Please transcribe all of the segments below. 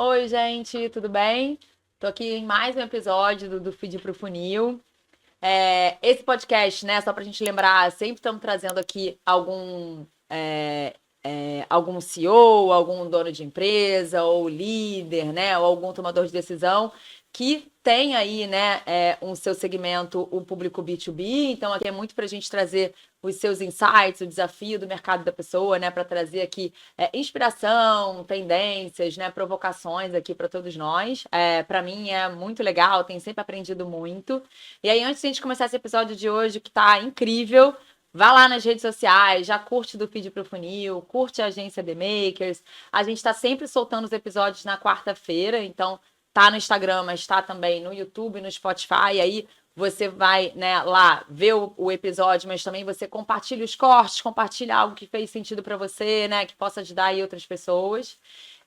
Oi, gente, tudo bem? Tô aqui em mais um episódio do Feed pro Funil. Esse podcast, né, só pra gente lembrar, sempre estamos trazendo aqui algum CEO, algum dono de empresa, ou líder, né, ou algum tomador de decisão que tem aí, né, um seu segmento, o público B2B. Então, aqui é muito para a gente trazer os seus insights, o desafio do mercado da pessoa, né, para trazer aqui inspiração, tendências, né, provocações aqui para todos nós. Para mim é muito legal, tenho sempre aprendido muito. E aí, antes de a gente começar esse episódio de hoje, que tá incrível, vá lá nas redes sociais, já curte do Feed pro Funil, curte a agência The Makers. A gente tá sempre soltando os episódios na quarta-feira, então tá no Instagram, mas tá também no YouTube, no Spotify. Aí você vai, né, lá ver o episódio, mas também você compartilha os cortes, compartilha algo que fez sentido para você, né, que possa ajudar aí outras pessoas.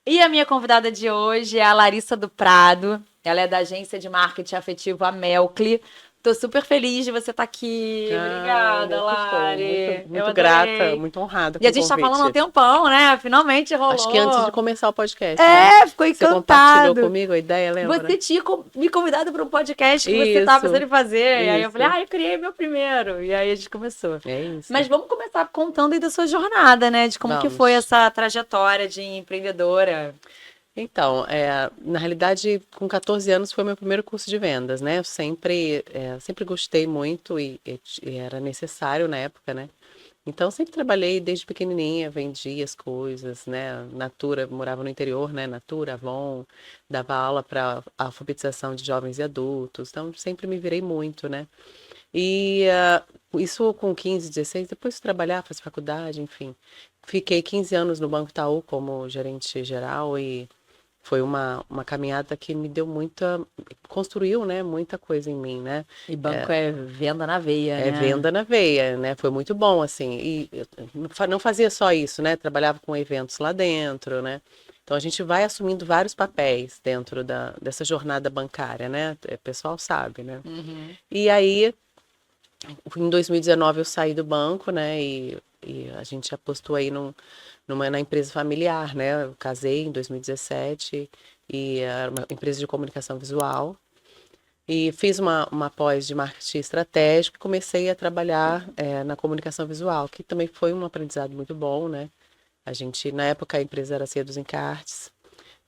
E a minha convidada de hoje é a Larissa do Prado. Ela é da agência de marketing afetivo a Melcli. Tô super feliz de você estar aqui. Obrigada, Nem que for. Muito, Lari. Eu muito grata, adorei. muito honrada E com a o gente tá falando há um convite. tempão, né? Finalmente Acho que antes de rolou. começar o podcast, né? Ficou Você compartilhou encantado. comigo a ideia, Você lembra? tinha me convidado para um podcast que você estava pensando Isso, em fazer. E aí eu falei, isso. eu criei meu primeiro. E aí a gente começou. É isso. Mas vamos começar contando aí da sua jornada, né? De como que foi Vamos. essa trajetória de empreendedora. Então, na realidade, com 14 anos foi meu primeiro curso de vendas, né? Eu sempre gostei muito e era necessário na época, né? Então, sempre trabalhei desde pequenininha, vendia as coisas, né? Natura, morava no interior, né? Natura, Avon, dava aula para alfabetização de jovens e adultos. Então, sempre me virei muito, né? E isso com 15, 16, depois de trabalhar, fazer faculdade, enfim. Fiquei 15 anos no Banco Itaú como gerente geral e foi uma caminhada que me deu construiu, né? Muita coisa em mim, né? E banco é venda na veia, É né? venda na veia, né? Foi muito bom, assim. E eu não fazia só isso, né? Trabalhava com eventos lá dentro, né? Então a gente vai assumindo vários papéis dentro dessa jornada bancária, né? O pessoal sabe, né? Uhum. E aí, em 2019 eu saí do banco, né? E a gente apostou aí na empresa familiar, né? Eu casei em 2017 e era uma empresa de comunicação visual. E fiz uma pós de marketing estratégico e comecei a trabalhar na comunicação visual, que também foi um aprendizado muito bom, né? Na época, a empresa era a Cia dos Encartes,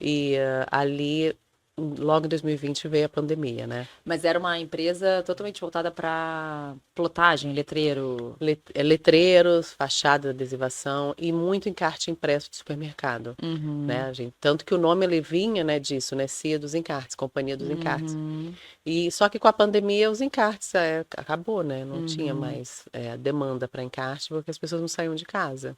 e ali, logo em 2020, veio a pandemia, né? Mas era uma empresa totalmente voltada para plotagem, letreiro. Letreiros, fachada, adesivação e muito encarte impresso de supermercado, Uhum. né, gente? Tanto que o nome ele vinha, né, disso, né? Cia dos Encartes, Companhia dos Encartes. Uhum. E só que com a pandemia os encartes acabou, né? Não tinha Uhum. mais demanda para encarte porque as pessoas não saíam de casa.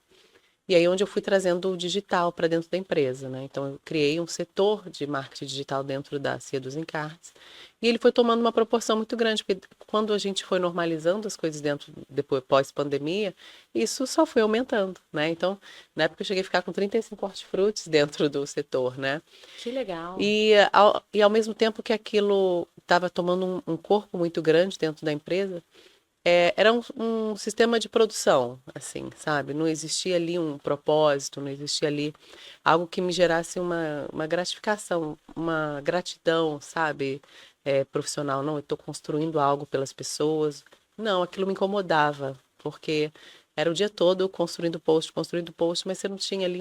E aí onde eu fui trazendo o digital para dentro da empresa, né? Então eu criei um setor de marketing digital dentro da Cia dos Encartes. E ele foi tomando uma proporção muito grande, porque quando a gente foi normalizando as coisas dentro, depois pós-pandemia, isso só foi aumentando, né? Então, na época eu cheguei a ficar com 35 hortifrutis dentro do setor, né? Que legal. E ao mesmo tempo que aquilo estava tomando um corpo muito grande dentro da empresa, era um sistema de produção, assim, sabe? Não existia ali um propósito, não existia ali algo que me gerasse uma gratificação, uma gratidão, sabe? Profissional. Não, eu estou construindo algo pelas pessoas. Não, aquilo me incomodava, porque era o dia todo construindo post, mas você não tinha ali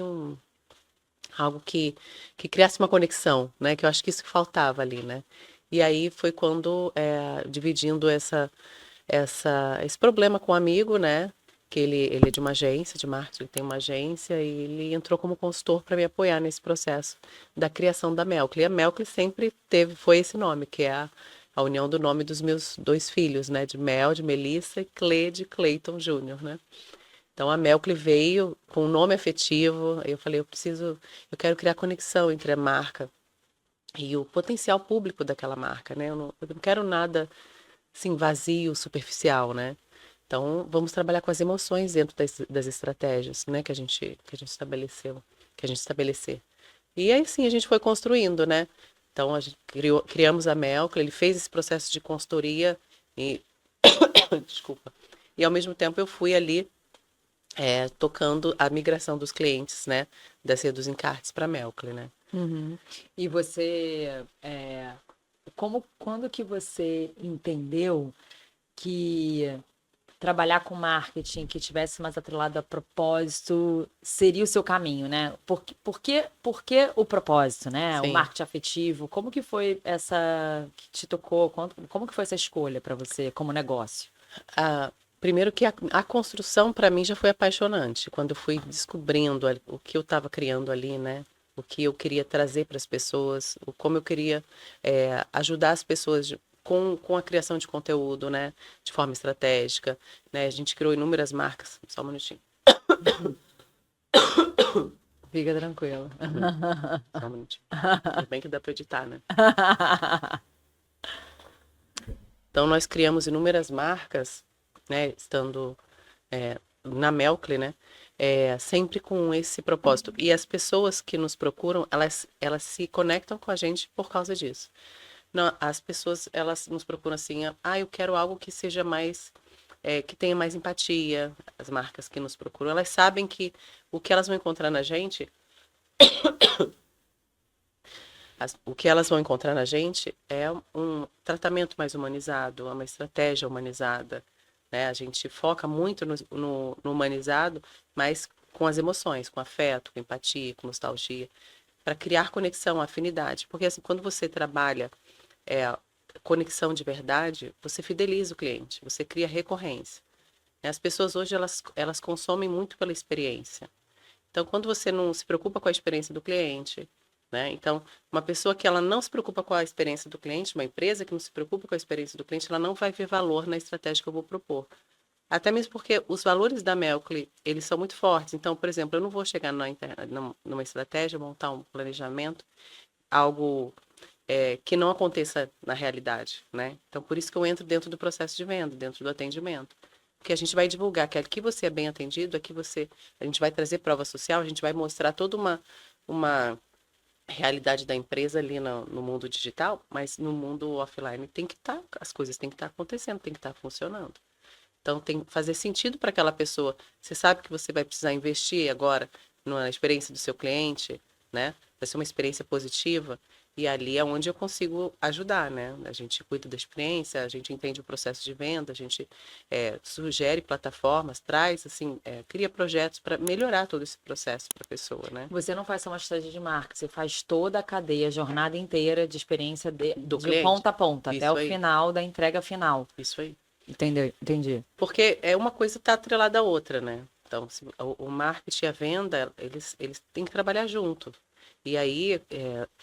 algo que criasse uma conexão, né? Que eu acho que isso que faltava ali, né? E aí foi quando, dividindo esse problema com um amigo, né? Que ele é de uma agência de marketing, ele tem uma agência e ele entrou como consultor para me apoiar nesse processo da criação da Melcli. E a Melcli sempre foi esse nome, que é a união do nome dos meus dois filhos, né? De Mel, de Melissa, e Cle, de Cleiton Júnior, né? Então a Melcli veio com um nome afetivo. Eu falei, eu quero criar conexão entre a marca e o potencial público daquela marca, né? Eu não quero nada assim vazio, superficial, né? Então vamos trabalhar com as emoções dentro das estratégias, né? Que a gente estabeleceu, que a gente estabelecer. E aí sim a gente foi construindo, né? Então a gente criamos a Melcli, ele fez esse processo de consultoria e desculpa. E ao mesmo tempo eu fui ali tocando a migração dos clientes, né, da Cia dos Encartes para a Melcli, né? Uhum. E você, quando que você entendeu que trabalhar com marketing que tivesse mais atrelado a propósito seria o seu caminho, né? Por que o propósito, né? O Sim. marketing afetivo, como que foi essa que te tocou? Como que foi essa escolha para você como negócio? Primeiro que a construção para mim já foi apaixonante, quando eu fui descobrindo o que eu estava criando ali, né? O que eu queria trazer para as pessoas, como eu queria ajudar as pessoas com a criação de conteúdo, né? De forma estratégica, né? A gente criou inúmeras marcas. Só um minutinho. Fica tranquilo. Só um minutinho. Ainda bem que dá para editar, né? Então, nós criamos inúmeras marcas, né? Estando na Melcli, né? Sempre com esse propósito. E as pessoas que nos procuram, elas se conectam com a gente por causa disso. Não, as pessoas, elas nos procuram assim, eu quero algo que seja mais, que tenha mais empatia. As marcas que nos procuram, elas sabem que o que elas vão encontrar na gente, o que elas vão encontrar na gente é um tratamento mais humanizado, uma estratégia humanizada, né? A gente foca muito no humanizado, mas com as emoções, com afeto, com empatia, com nostalgia, para criar conexão, afinidade. Porque assim, quando você trabalha é, conexão de verdade, você fideliza o cliente, você cria recorrência. As pessoas hoje, elas consomem muito pela experiência. Então, quando você não se preocupa com a experiência do cliente, né? Então, uma pessoa que ela não se preocupa com a experiência do cliente, uma empresa que não se preocupa com a experiência do cliente, ela não vai ver valor na estratégia que eu vou propor. Até mesmo porque os valores da Melcli, eles são muito fortes. Então, por exemplo, eu não vou chegar numa estratégia, montar um planejamento, algo que não aconteça na realidade, né? Então, por isso que eu entro dentro do processo de venda, dentro do atendimento. Porque a gente vai divulgar que aqui você é bem atendido, a gente vai trazer prova social, a gente vai mostrar toda uma realidade da empresa ali no mundo digital, mas no mundo offline tem que estar, as coisas têm que estar acontecendo, tem que estar funcionando. Então tem que fazer sentido para aquela pessoa. Você sabe que você vai precisar investir agora na experiência do seu cliente, né? Vai ser uma experiência positiva. E ali é onde eu consigo ajudar, né? A gente cuida da experiência, a gente entende o processo de venda, a gente sugere plataformas, traz, assim, cria projetos para melhorar todo esse processo para a pessoa, né? Você não faz só uma estratégia de marketing, você faz toda a cadeia, a jornada inteira de experiência Do de cliente. ponta a ponta, até o Isso aí, final da entrega final. isso aí. Entendeu? Entendi. Porque uma coisa está atrelada à outra, né? Então, o marketing e a venda, eles têm que trabalhar junto. E aí,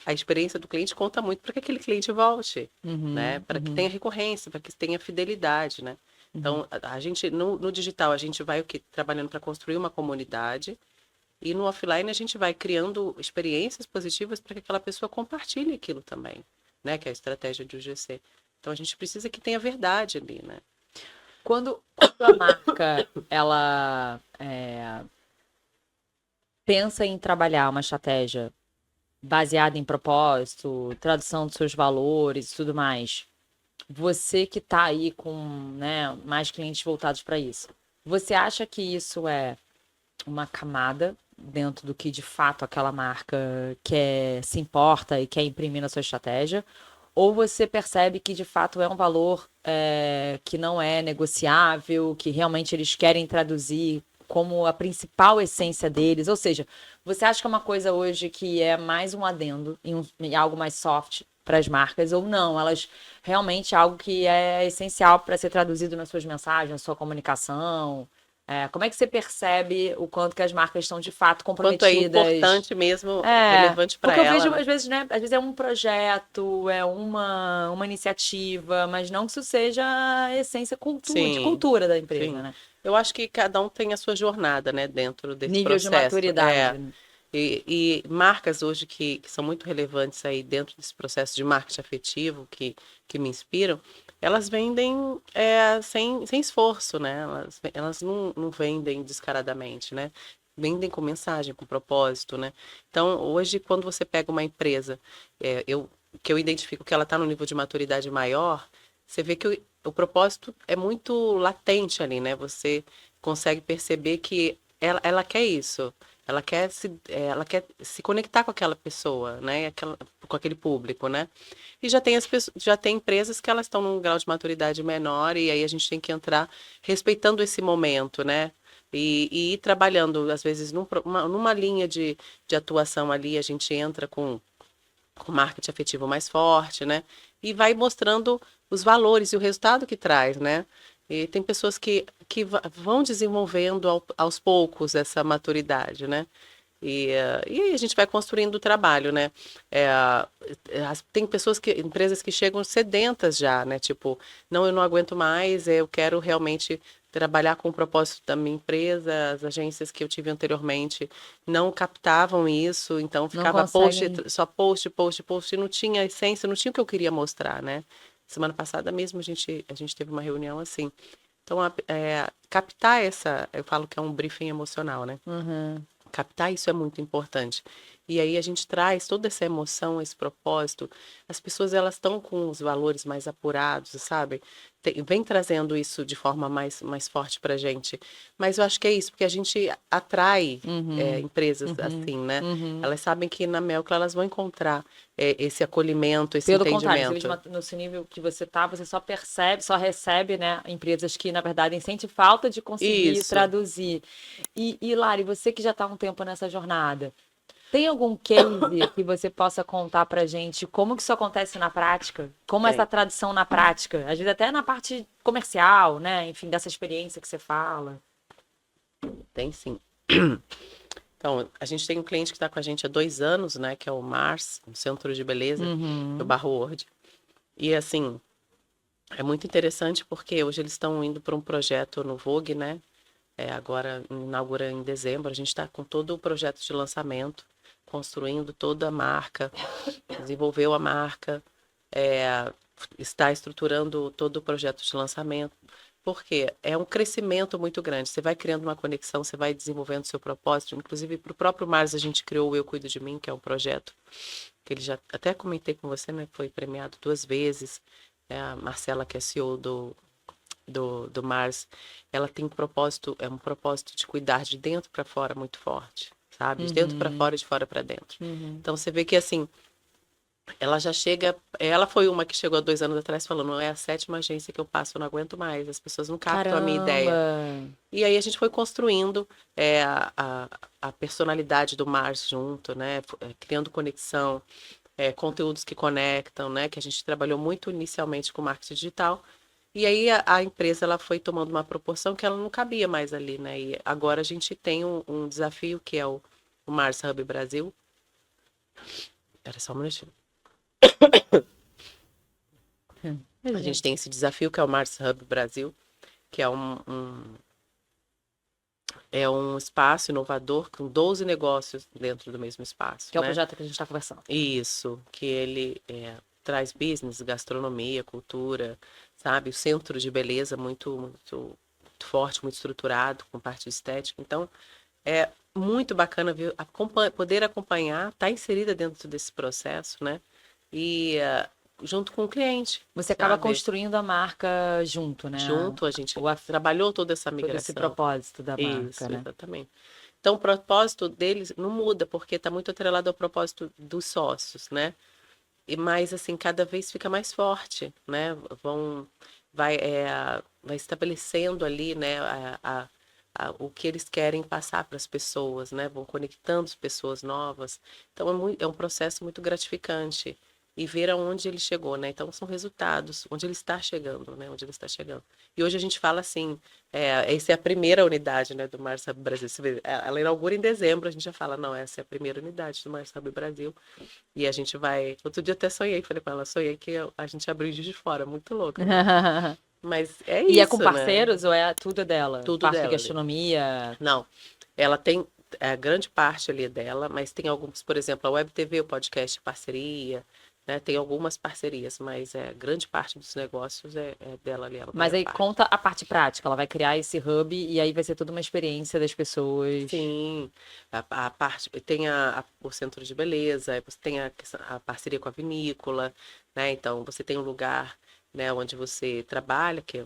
a experiência do cliente conta muito para que aquele cliente volte, né? Uhum, Para que uhum, tenha recorrência, para que tenha fidelidade, né? uhum. Então, a gente, no digital, a gente vai o quê? Trabalhando para construir uma comunidade. E no offline, a gente vai criando experiências positivas para que aquela pessoa compartilhe aquilo também, né? Que é a estratégia do GC. Então, a gente precisa que tenha verdade ali, né? Quando a marca ela pensa em trabalhar uma estratégia baseada em propósito, tradução dos seus valores e tudo mais, você que está aí com, né, mais clientes voltados para isso, você acha que isso é uma camada dentro do que de fato aquela marca quer, se importa e quer imprimir na sua estratégia? Ou você percebe que de fato é um valor que não é negociável, que realmente eles querem traduzir como a principal essência deles? Ou seja, você acha que é uma coisa hoje que é mais um adendo em algo mais soft para as marcas, ou não? Elas realmente é algo que é essencial para ser traduzido nas suas mensagens, na sua comunicação? Como é que você percebe o quanto que as marcas estão de fato Quanto é comprometidas? importante mesmo, relevante para Porque eu ela, vejo, né? às vezes, né? Às vezes é um projeto, é uma iniciativa, mas não que isso seja a essência de Sim, cultura da empresa, sim. né? Eu acho que cada um tem a sua jornada, né, dentro desse Nível de processo. maturidade. E marcas hoje que são muito relevantes aí dentro desse processo de marketing afetivo, que me inspiram, elas vendem sem esforço, né? Elas não vendem descaradamente, né? Vendem com mensagem, com propósito, né? Então, hoje, quando você pega uma empresa, que eu identifico que ela está no nível de maturidade maior, você vê que o propósito é muito latente ali, né? Você consegue perceber que ela quer isso. ela quer se conectar com aquela pessoa, né? Com aquele público, né? E já tem já tem empresas que elas estão num grau de maturidade menor e aí a gente tem que entrar respeitando esse momento, né? E ir trabalhando, às vezes, numa linha de atuação ali, a gente entra com marketing afetivo mais forte, né? E vai mostrando os valores e o resultado que traz, né? E tem pessoas que vão desenvolvendo aos poucos essa maturidade, né? E aí a gente vai construindo o trabalho, né? Tem empresas que chegam sedentas já, né? Tipo, não, eu não aguento mais, eu quero realmente trabalhar com o propósito da minha empresa. As agências que eu tive anteriormente não captavam isso, então Não ficava conseguem. só post, e não tinha essência, não tinha o que eu queria mostrar, né? Semana passada mesmo a gente teve uma reunião assim. Então, captar eu falo que é um briefing emocional, né? Uhum. Captar isso é muito importante. E aí a gente traz toda essa emoção, esse propósito. As pessoas elas estão com os valores mais apurados, sabe? Vem trazendo isso de forma mais forte para a gente. Mas eu acho que é isso, porque a gente atrai Uhum. empresas Uhum. assim, né? Uhum. Elas sabem que na Melcla elas vão encontrar esse acolhimento, esse Pelo contrário, você vê entendimento. no nível que você está, você só percebe, só recebe, né, empresas que, na verdade, sentem falta de conseguir Isso. traduzir. E Lari, você que já está há um tempo nessa jornada, tem algum case que você possa contar pra gente como que isso acontece na prática? Como essa Tem. tradução na prática? Às vezes até na parte comercial, né? Enfim, dessa experiência que você fala. Tem sim. Então, a gente tem um cliente que está com a gente há 2 anos, né? Que é o Mars, um centro de beleza, do Uhum. Barro Word. E assim, é muito interessante porque hoje eles estão indo para um projeto no Vogue, né? Agora inaugura em dezembro. A gente está com todo o projeto de lançamento, construindo toda a marca, desenvolveu a marca, é, está estruturando todo o projeto de lançamento. Porque é um crescimento muito grande. Você vai criando uma conexão, você vai desenvolvendo seu propósito. Inclusive, para o próprio Mars, a gente criou o Eu Cuido de Mim, que é um projeto que ele já até comentei com você, né? Foi premiado 2 vezes. A Marcela, que é CEO do Mars, ela tem um propósito de cuidar de dentro para fora muito forte, sabe? De dentro para Uhum. fora e de fora para dentro. Uhum. Então você vê que assim, ela já chega, ela foi uma que chegou há 2 anos atrás falando, não é a 7ª agência que eu passo, eu não aguento mais, as pessoas não captam a minha ideia. Caramba! E aí a gente foi construindo a personalidade do Mars junto, né? Criando conexão, conteúdos que conectam, né? Que a gente trabalhou muito inicialmente com marketing digital. E aí a empresa ela foi tomando uma proporção que ela não cabia mais ali, né? E agora a gente tem um desafio que é o Mars Hub Brasil. Espera só um minutinho. A gente tem esse desafio que é o Mars Hub Brasil, que é um espaço inovador com 12 negócios dentro do mesmo espaço, Que é o né? projeto que a gente está conversando. Isso, que ele traz business, gastronomia, cultura, sabe? O centro de beleza muito forte, muito estruturado, com parte estética. Então, é muito bacana ver, poder acompanhar, estar inserida dentro desse processo, né? E junto com o cliente, Você acaba sabe? construindo a marca junto, né? Junto a gente O, trabalhou toda essa todo esse migração. propósito da marca, Isso, né? exatamente. Então, o propósito deles não muda, porque está muito atrelado ao propósito dos sócios, né? E mais assim, cada vez fica mais forte, né? Vai, vai estabelecendo ali, né, o que eles querem passar para as pessoas, né? Vão conectando as pessoas novas. Então, é um processo muito gratificante. E ver aonde ele chegou, né? Então, são resultados, onde ele está chegando, né? Onde ele está chegando. E hoje a gente fala assim, essa é a primeira unidade, né, do Mars Hub Brasil. Você vê, ela inaugura em dezembro, a gente já fala, não, essa é a primeira unidade do Mars Hub Brasil. E a gente vai. Outro dia até sonhei, falei com ela, sonhei que a gente abriu Juiz de Fora, muito louco, né? Mas é E é com isso, né? parceiros ou é tudo dela? Tudo Parte de dela ali. gastronomia? Não, ela tem a grande parte ali dela, mas tem alguns, por exemplo, a Web TV, o podcast parceria, né? Tem algumas parcerias, mas grande parte dos negócios é dela ali, ela Mas maior aí parte. conta a parte prática. Ela vai criar esse hub e aí vai ser toda uma experiência das pessoas. Sim, a parte tem o centro de beleza, aí você tem a parceria com a vinícola, né? Então você tem um lugar, né, onde você trabalha, que é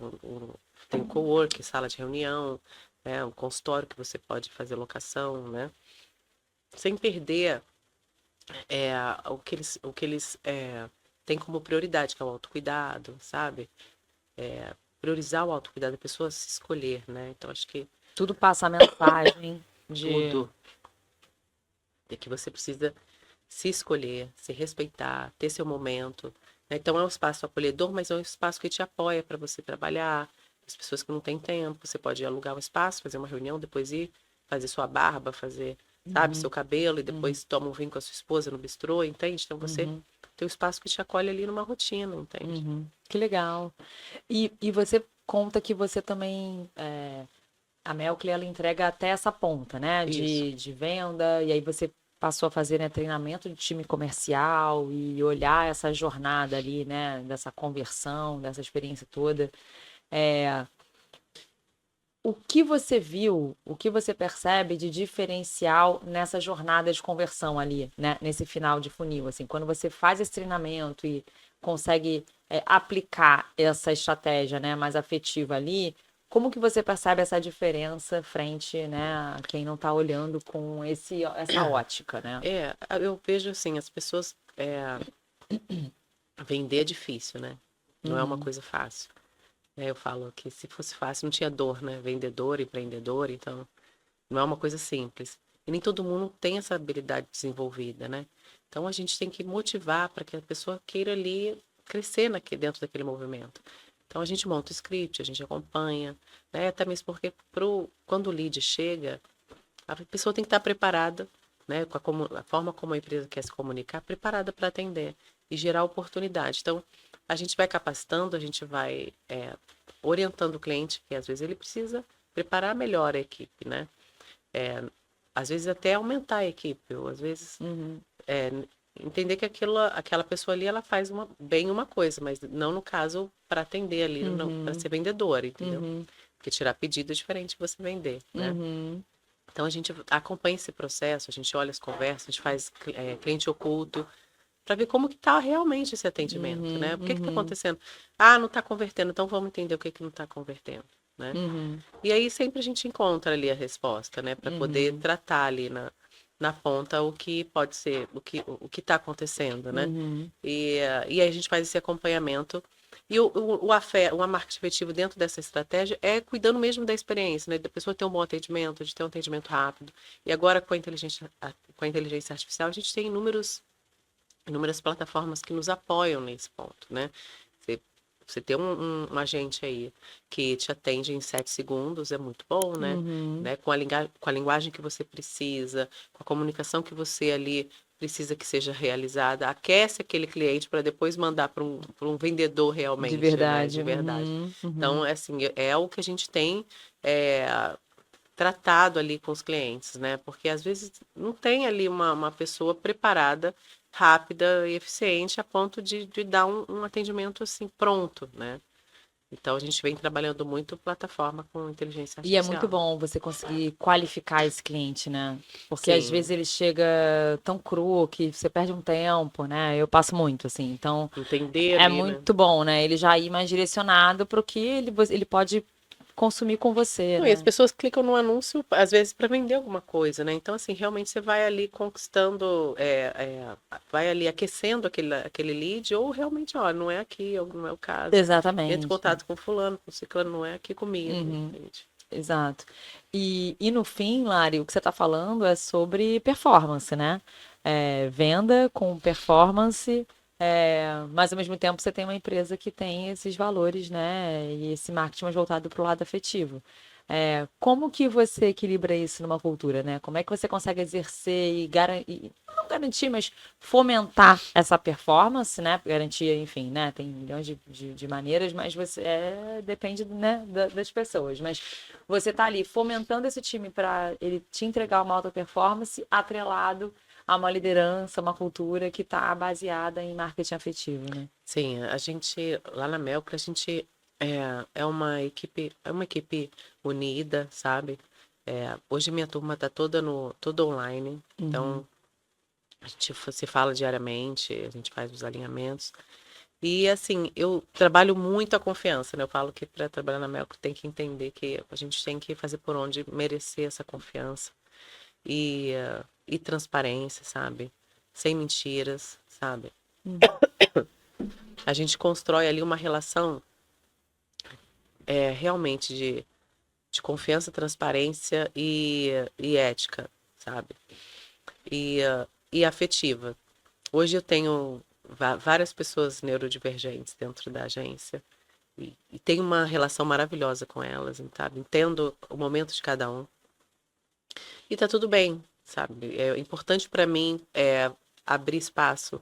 tem cowork, sala de reunião, né, um consultório que você pode fazer locação, né? sem perder o que eles têm como prioridade, que é o autocuidado, sabe? Priorizar o autocuidado da pessoa, se escolher, né? Então, acho que Tudo passa a mensagem de. tudo é que você precisa se escolher, se respeitar, ter seu momento, né? Então, é um espaço acolhedor, mas é um espaço que te apoia para você trabalhar. As pessoas que não têm tempo, você pode alugar um espaço, fazer uma reunião, depois ir fazer sua barba, fazer, sabe, seu cabelo, e depois toma um vinho com a sua esposa no bistrô, entende? Então, você tem um espaço que te acolhe ali numa rotina, entende? Que legal. E você conta que você também. A Melcler, ela entrega até essa ponta, né? Isso. De venda, e aí você passou a fazer, né, treinamento de time comercial e olhar essa jornada ali, né? Dessa conversão, dessa experiência toda. O que você viu, o que você percebe de diferencial nessa jornada de conversão ali, né? Nesse final de funil, assim, quando você faz esse treinamento e consegue aplicar essa estratégia, né, mais afetiva ali, como que você percebe essa diferença frente, né, a quem não está olhando com essa ótica, né? Eu vejo assim, as pessoas vender é difícil, né? Não é uma coisa fácil. Eu falo que se fosse fácil, não tinha dor, né? Vendedor, empreendedor, então não é uma coisa simples. E nem todo mundo tem essa habilidade desenvolvida, né? Então a gente tem que motivar para que a pessoa queira ali crescer dentro daquele movimento. Então a gente monta o script, a gente acompanha, né? Até mesmo porque quando o lead chega, a pessoa tem que estar preparada, né? Com a forma como a empresa quer se comunicar, preparada para atender e gerar oportunidade. Então a gente vai capacitando, a gente vai orientando o cliente, que às vezes ele precisa preparar melhor a equipe, né? Às vezes até aumentar a equipe, ou às vezes entender que aquela pessoa ali ela faz bem uma coisa, mas não no caso para atender ali, para ser vendedora, entendeu? Porque tirar pedido é diferente de você vender, né? Então a gente acompanha esse processo, a gente olha as conversas, a gente faz cliente oculto, para ver como que está realmente esse atendimento, né? O que está acontecendo? Ah, não está convertendo, então vamos entender o que não está convertendo, né? E aí sempre a gente encontra ali a resposta, né? Para poder tratar ali na ponta o que pode ser, o que está acontecendo, né? E aí a gente faz esse acompanhamento. E o marketing efetivo dentro dessa estratégia é cuidando mesmo da experiência, né? Da pessoa ter um bom atendimento, de ter um atendimento rápido. E agora com a inteligência artificial, a gente tem inúmeras plataformas que nos apoiam nesse ponto, né? Você ter um agente aí que te atende em 7 segundos é muito bom, né? Com a linguagem que você precisa, com a comunicação que você ali precisa que seja realizada, aquece aquele cliente para depois mandar para um vendedor realmente, De verdade. né? De verdade. Então, assim, é o que a gente tem tratado ali com os clientes, né? Porque às vezes não tem ali uma pessoa preparada, rápida e eficiente a ponto de dar um atendimento assim pronto, né? Então a gente vem trabalhando muito plataforma com inteligência E é artificial. muito bom você conseguir qualificar esse cliente, né? Porque às Sim. vezes ele chega tão cru que você perde um tempo, né? Eu passo muito, assim. Então, Entender é ali, né? muito bom, né? Ele já ir mais direcionado para o que ele pode consumir com você, Não, né? e as pessoas clicam no anúncio, às vezes, para vender alguma coisa, né? Então, assim, realmente você vai ali conquistando, vai ali aquecendo aquele lead, ou realmente, ó, não é aqui, ou não é o caso. Exatamente. Entre em contato com fulano, com ciclano, não é aqui comigo, entende? Exato. E no fim, Lari, o que você está falando é sobre performance, né? Venda com performance, mas ao mesmo tempo você tem uma empresa que tem esses valores, né? E esse marketing mais voltado para o lado afetivo. Como que você equilibra isso numa cultura, né? Como é que você consegue exercer e garantir, não garantir, mas fomentar essa performance, né? Garantir, enfim, né? Tem milhões de maneiras, mas você depende, né, das pessoas. Mas você tá ali fomentando esse time para ele te entregar uma alta performance atrelado a uma liderança, uma cultura que está baseada em marketing afetivo, né? Sim, a gente, lá na Melcra, a gente é uma equipe unida, sabe? Hoje minha turma está toda online, então a gente se fala diariamente, a gente faz os alinhamentos. E assim, eu trabalho muito a confiança, né? Eu falo que para trabalhar na Melcro tem que entender que a gente tem que fazer por onde merecer essa confiança. e transparência, sabe? Sem mentiras, sabe? Uhum. A gente constrói ali uma relação realmente de confiança, transparência e ética, sabe? E afetiva. Hoje eu tenho várias pessoas neurodivergentes dentro da agência e tenho uma relação maravilhosa com elas, sabe? Entendo o momento de cada um e tá tudo bem, sabe? É importante para mim abrir espaço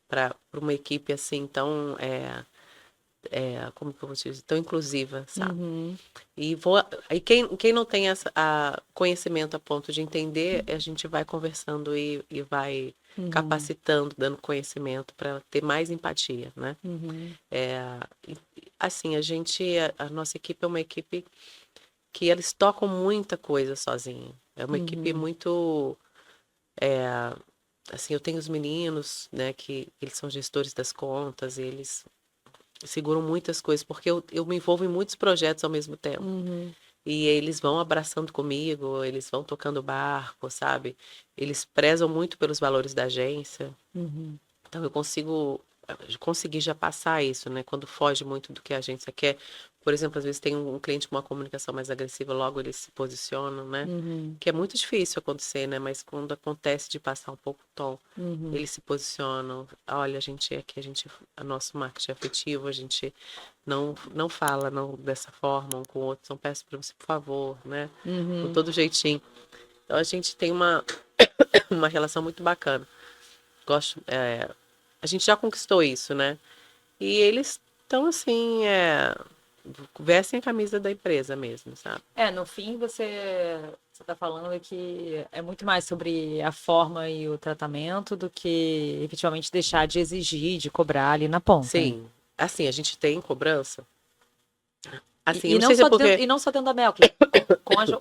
para uma equipe assim tão como que eu vou te dizer, tão inclusiva, sabe? Uhum. E quem não tem conhecimento a ponto de entender, a gente vai conversando e vai capacitando, dando conhecimento para ela ter mais empatia, né? Uhum. Assim, a nossa equipe é uma equipe que eles tocam muita coisa sozinha. É uma equipe muito assim, eu tenho os meninos, né, que eles são gestores das contas, e eles seguram muitas coisas, porque eu me envolvo em muitos projetos ao mesmo tempo. Uhum. E eles vão abraçando comigo, eles vão tocando barco, sabe? Eles prezam muito pelos valores da agência. Uhum. Então eu consegui já passar isso, né? Quando foge muito do que a agência quer. Por exemplo, às vezes tem um cliente com uma comunicação mais agressiva, logo eles se posicionam, né? Uhum. Que é muito difícil acontecer, né? Mas quando acontece de passar um pouco o tom, Uhum. eles se posicionam. Olha, a nosso marketing afetivo, a gente não fala não dessa forma um com o outro, então peço para você, por favor, né? Com Uhum. todo jeitinho. Então a gente tem uma relação muito bacana. Gosto, a gente já conquistou isso, né? E eles estão assim, vestem a camisa da empresa mesmo, sabe? No fim você está falando que é muito mais sobre a forma e o tratamento do que efetivamente deixar de exigir, de cobrar ali na ponta, né? Sim, assim, a gente tem cobrança. Assim, eu E não não sei se é só dentro, porque. e não só dentro da Melcler,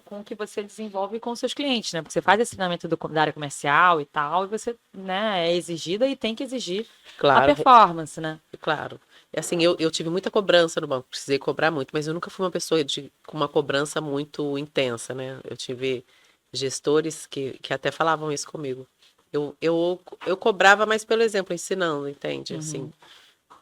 com o que você desenvolve com os seus clientes, né? Porque você faz esse treinamento da área comercial e tal, e você, né, é exigida e tem que exigir a Claro, performance, né? claro. É assim, eu tive muita cobrança no banco, precisei cobrar muito, mas eu nunca fui uma pessoa com uma cobrança muito intensa, né? Eu tive gestores que até falavam isso comigo. Eu cobrava mais pelo exemplo, ensinando, entende? Assim, Uhum.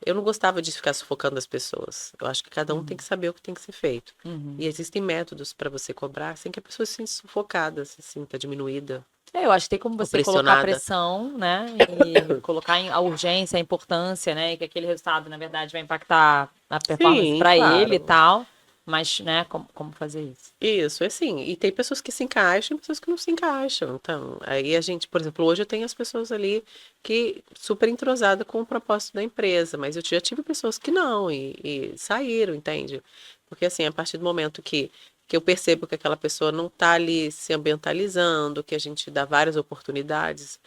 eu não gostava de ficar sufocando as pessoas. Eu acho que cada um tem Uhum. que saber o que tem que ser feito. Uhum. E existem métodos para você cobrar sem que a pessoa se sinta sufocada, se sinta diminuída Eu acho que tem como ou você colocar pressionada. pressão, né? E colocar a urgência, a importância, né? E que aquele resultado, na verdade, vai impactar a performance Sim, para ele e claro. tal. Mas, né, como fazer isso? Isso, é assim. E tem pessoas que se encaixam e pessoas que não se encaixam. Então, aí a gente, por exemplo, hoje eu tenho as pessoas ali que super entrosada com o propósito da empresa, mas eu já tive pessoas que não e saíram, entende? Porque assim, a partir do momento que eu percebo que aquela pessoa não está ali se ambientalizando, que a gente dá várias oportunidades,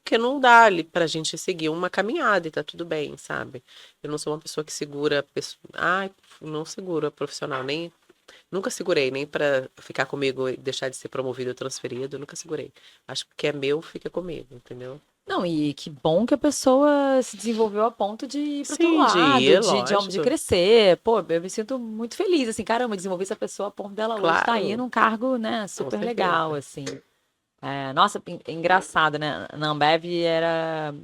porque não dá ali pra gente seguir uma caminhada e tá tudo bem, sabe? Eu não sou uma pessoa que segura, ai, não segura profissional, nem nunca segurei, nem pra ficar comigo e deixar de ser promovido ou transferido, nunca segurei. Acho que o que é meu fica comigo, entendeu? Não, e que bom que a pessoa se desenvolveu a ponto de ir para outro Sim, de lado, ir, de lógico. crescer. Pô, eu me sinto muito feliz, assim, caramba, desenvolvi essa pessoa a ponto dela hoje estar aí Claro, num cargo, né, com super legal, certeza. assim. Nossa, engraçado, né? Na Ambev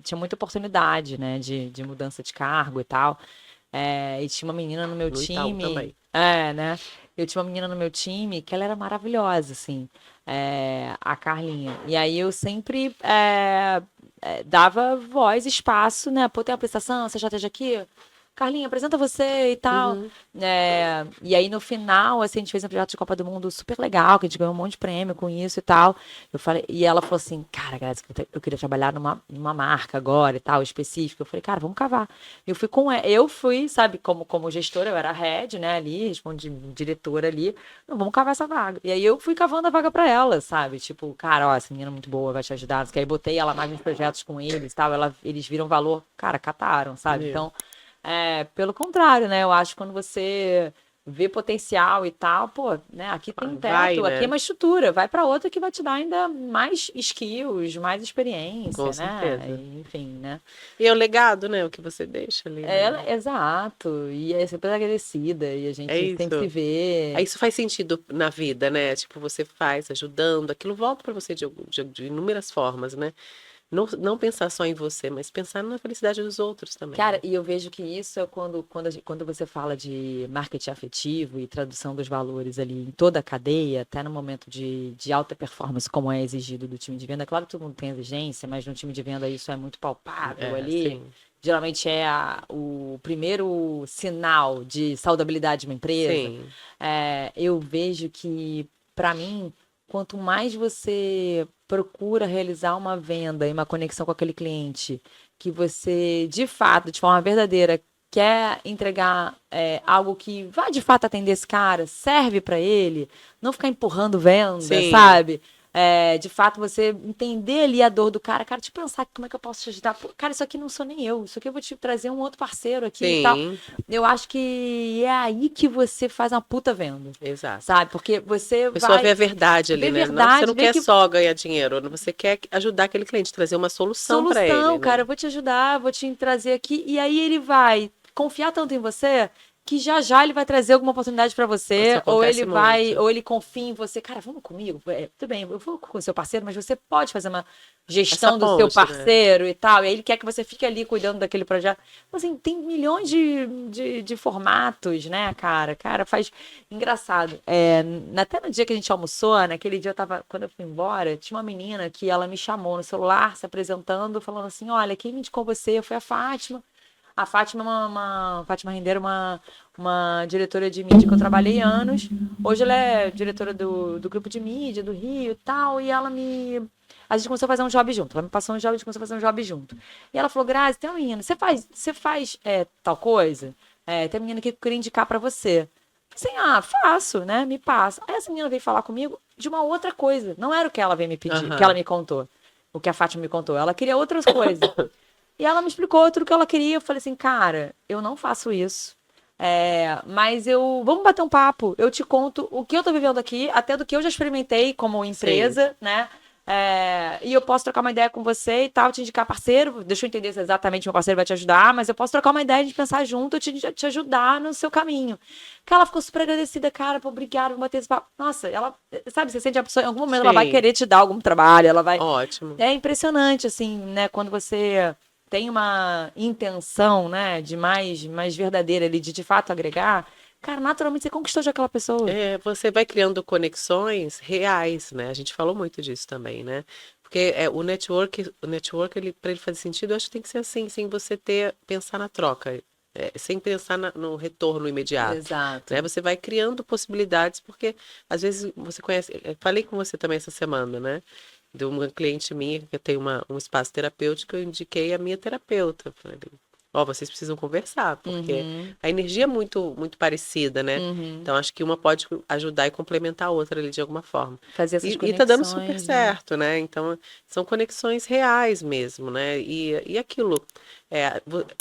tinha muita oportunidade, né, de mudança de cargo e tal. E tinha uma menina no meu No Itaú time, também. né? Eu tinha uma menina no meu time que ela era maravilhosa, assim, a Carlinha. E aí eu sempre dava voz, espaço, né? Pô, tem uma prestação, você já esteja aqui? Carlinha, apresenta você e tal. Uhum. E aí no final, assim, a gente fez um projeto de Copa do Mundo super legal, que a gente ganhou um monte de prêmio com isso e tal. Eu falei, e ela falou assim, cara, Grazi, eu queria trabalhar numa marca agora e tal, específica. Eu falei, cara, vamos cavar. Eu fui, sabe, como gestora, eu era head, né, ali, respondi diretora ali, não, vamos cavar essa vaga. E aí eu fui cavando a vaga pra ela, sabe? Tipo, cara, ó, essa menina é muito boa, vai te ajudar. Não sei o quê. Aí botei ela mais nos projetos com eles e tal, eles viram valor, cara, cataram, sabe? Viu? Então, pelo contrário, né? Eu acho que quando você vê potencial e tal, pô, né? Aqui tem um Vai, teto, né? aqui é uma estrutura, vai para outra que vai te dar ainda mais skills, mais experiência, Com né? certeza. Enfim, né? E é o legado, né? O que você deixa ali, né? Exato, e é sempre agradecida, e a É gente sempre se isso. vê. Aí isso faz sentido na vida, né? Tipo, você faz ajudando, aquilo volta para você de inúmeras formas, né? Não pensar só em você, mas pensar na felicidade dos outros também, Cara, né? e eu vejo que isso é quando você fala de marketing afetivo e tradução dos valores ali em toda a cadeia, até no momento de alta performance, como é exigido do time de venda. Claro que todo mundo tem exigência, mas no time de venda isso é muito palpável É, ali. sim. Geralmente é o primeiro sinal de saudabilidade de uma empresa. Sim. Eu vejo que, para mim, quanto mais você procura realizar uma venda e uma conexão com aquele cliente, que você, de fato, de forma verdadeira, quer entregar algo que vai de fato atender esse cara, serve para ele, não ficar empurrando venda, Sim. sabe? De fato, você entender ali a dor do cara, cara, te pensar como é que eu posso te ajudar. Pô, cara, isso aqui não sou nem eu, isso aqui eu vou te trazer um outro parceiro aqui e tal. Sim. Eu acho que é aí que você faz uma puta venda, Exato. sabe? Porque você A pessoa vê vai a verdade ali, ver né? Não, você verdade, não ver quer que só ganhar dinheiro, você quer ajudar aquele cliente, trazer uma solução para ele, solução, cara, né? eu vou te ajudar, vou te trazer aqui. E aí ele vai confiar tanto em você que já já ele vai trazer alguma oportunidade para Isso você, ou ele acontece vai, muito. ou ele confia em você. Cara, vamos comigo? Tudo bem, eu vou com o seu parceiro, mas você pode fazer uma Essa gestão do seu ponte, né? parceiro e tal. E aí ele quer que você fique ali cuidando daquele projeto. Então, assim, tem milhões de formatos, né, cara? Cara, faz engraçado. Até no dia que a gente almoçou, naquele dia eu tava, quando eu fui embora, tinha uma menina que ela me chamou no celular, se apresentando, falando assim: olha, quem me indicou você foi a Fátima. A Fátima, Fátima Rendeiro, uma diretora de mídia que eu trabalhei anos. Hoje ela é diretora do grupo de mídia do Rio e tal. E ela me. A gente começou a fazer um job junto. Ela me passou um job, a gente começou a fazer um job junto. E ela falou: Grazi, tem uma menina, você faz tal coisa? Tem uma menina que eu queria indicar pra você. Assim, faço, né? Me passa. Aí essa menina veio falar comigo de uma outra coisa. Não era o que ela veio me pedir, que ela Aham. me contou. O que a Fátima me contou. Ela queria outras coisas. E ela me explicou tudo o que ela queria. Eu falei assim, cara, eu não faço isso. Mas vamos bater um papo. Eu te conto o que eu tô vivendo aqui, até do que eu já experimentei como Sim. empresa, né? E eu posso trocar uma ideia com você e tal, te indicar parceiro. Deixa eu entender se exatamente meu parceiro vai te ajudar, mas eu posso trocar uma ideia de pensar junto, te ajudar no seu caminho. Que ela ficou super agradecida, cara, pô, obrigada por bater esse papo. Nossa, ela, sabe, você sente a pessoa, em algum momento ela vai Sim. querer te dar algum trabalho, ela vai. Ótimo. É impressionante, assim, né, quando você tem uma intenção, né, de mais verdadeira ali, de fato agregar, cara, naturalmente você conquistou já aquela pessoa. Você vai criando conexões reais, né? A gente falou muito disso também, né? Porque o network ele, para ele fazer sentido, eu acho que tem que ser assim, sem você pensar na troca, sem pensar no retorno imediato, né? Exato. Você vai criando possibilidades, porque às vezes você conhece, falei com você também essa semana, né? De uma cliente minha que tem um espaço terapêutico, eu indiquei a minha terapeuta. Falei, ó, vocês precisam conversar, porque Uhum, a energia é muito, muito parecida, né? uhum. Então, acho que uma pode ajudar e complementar a outra ali de alguma forma. Fazer essas E tá dando super conexões, né? certo, né? Então, são conexões reais mesmo, né? E aquilo,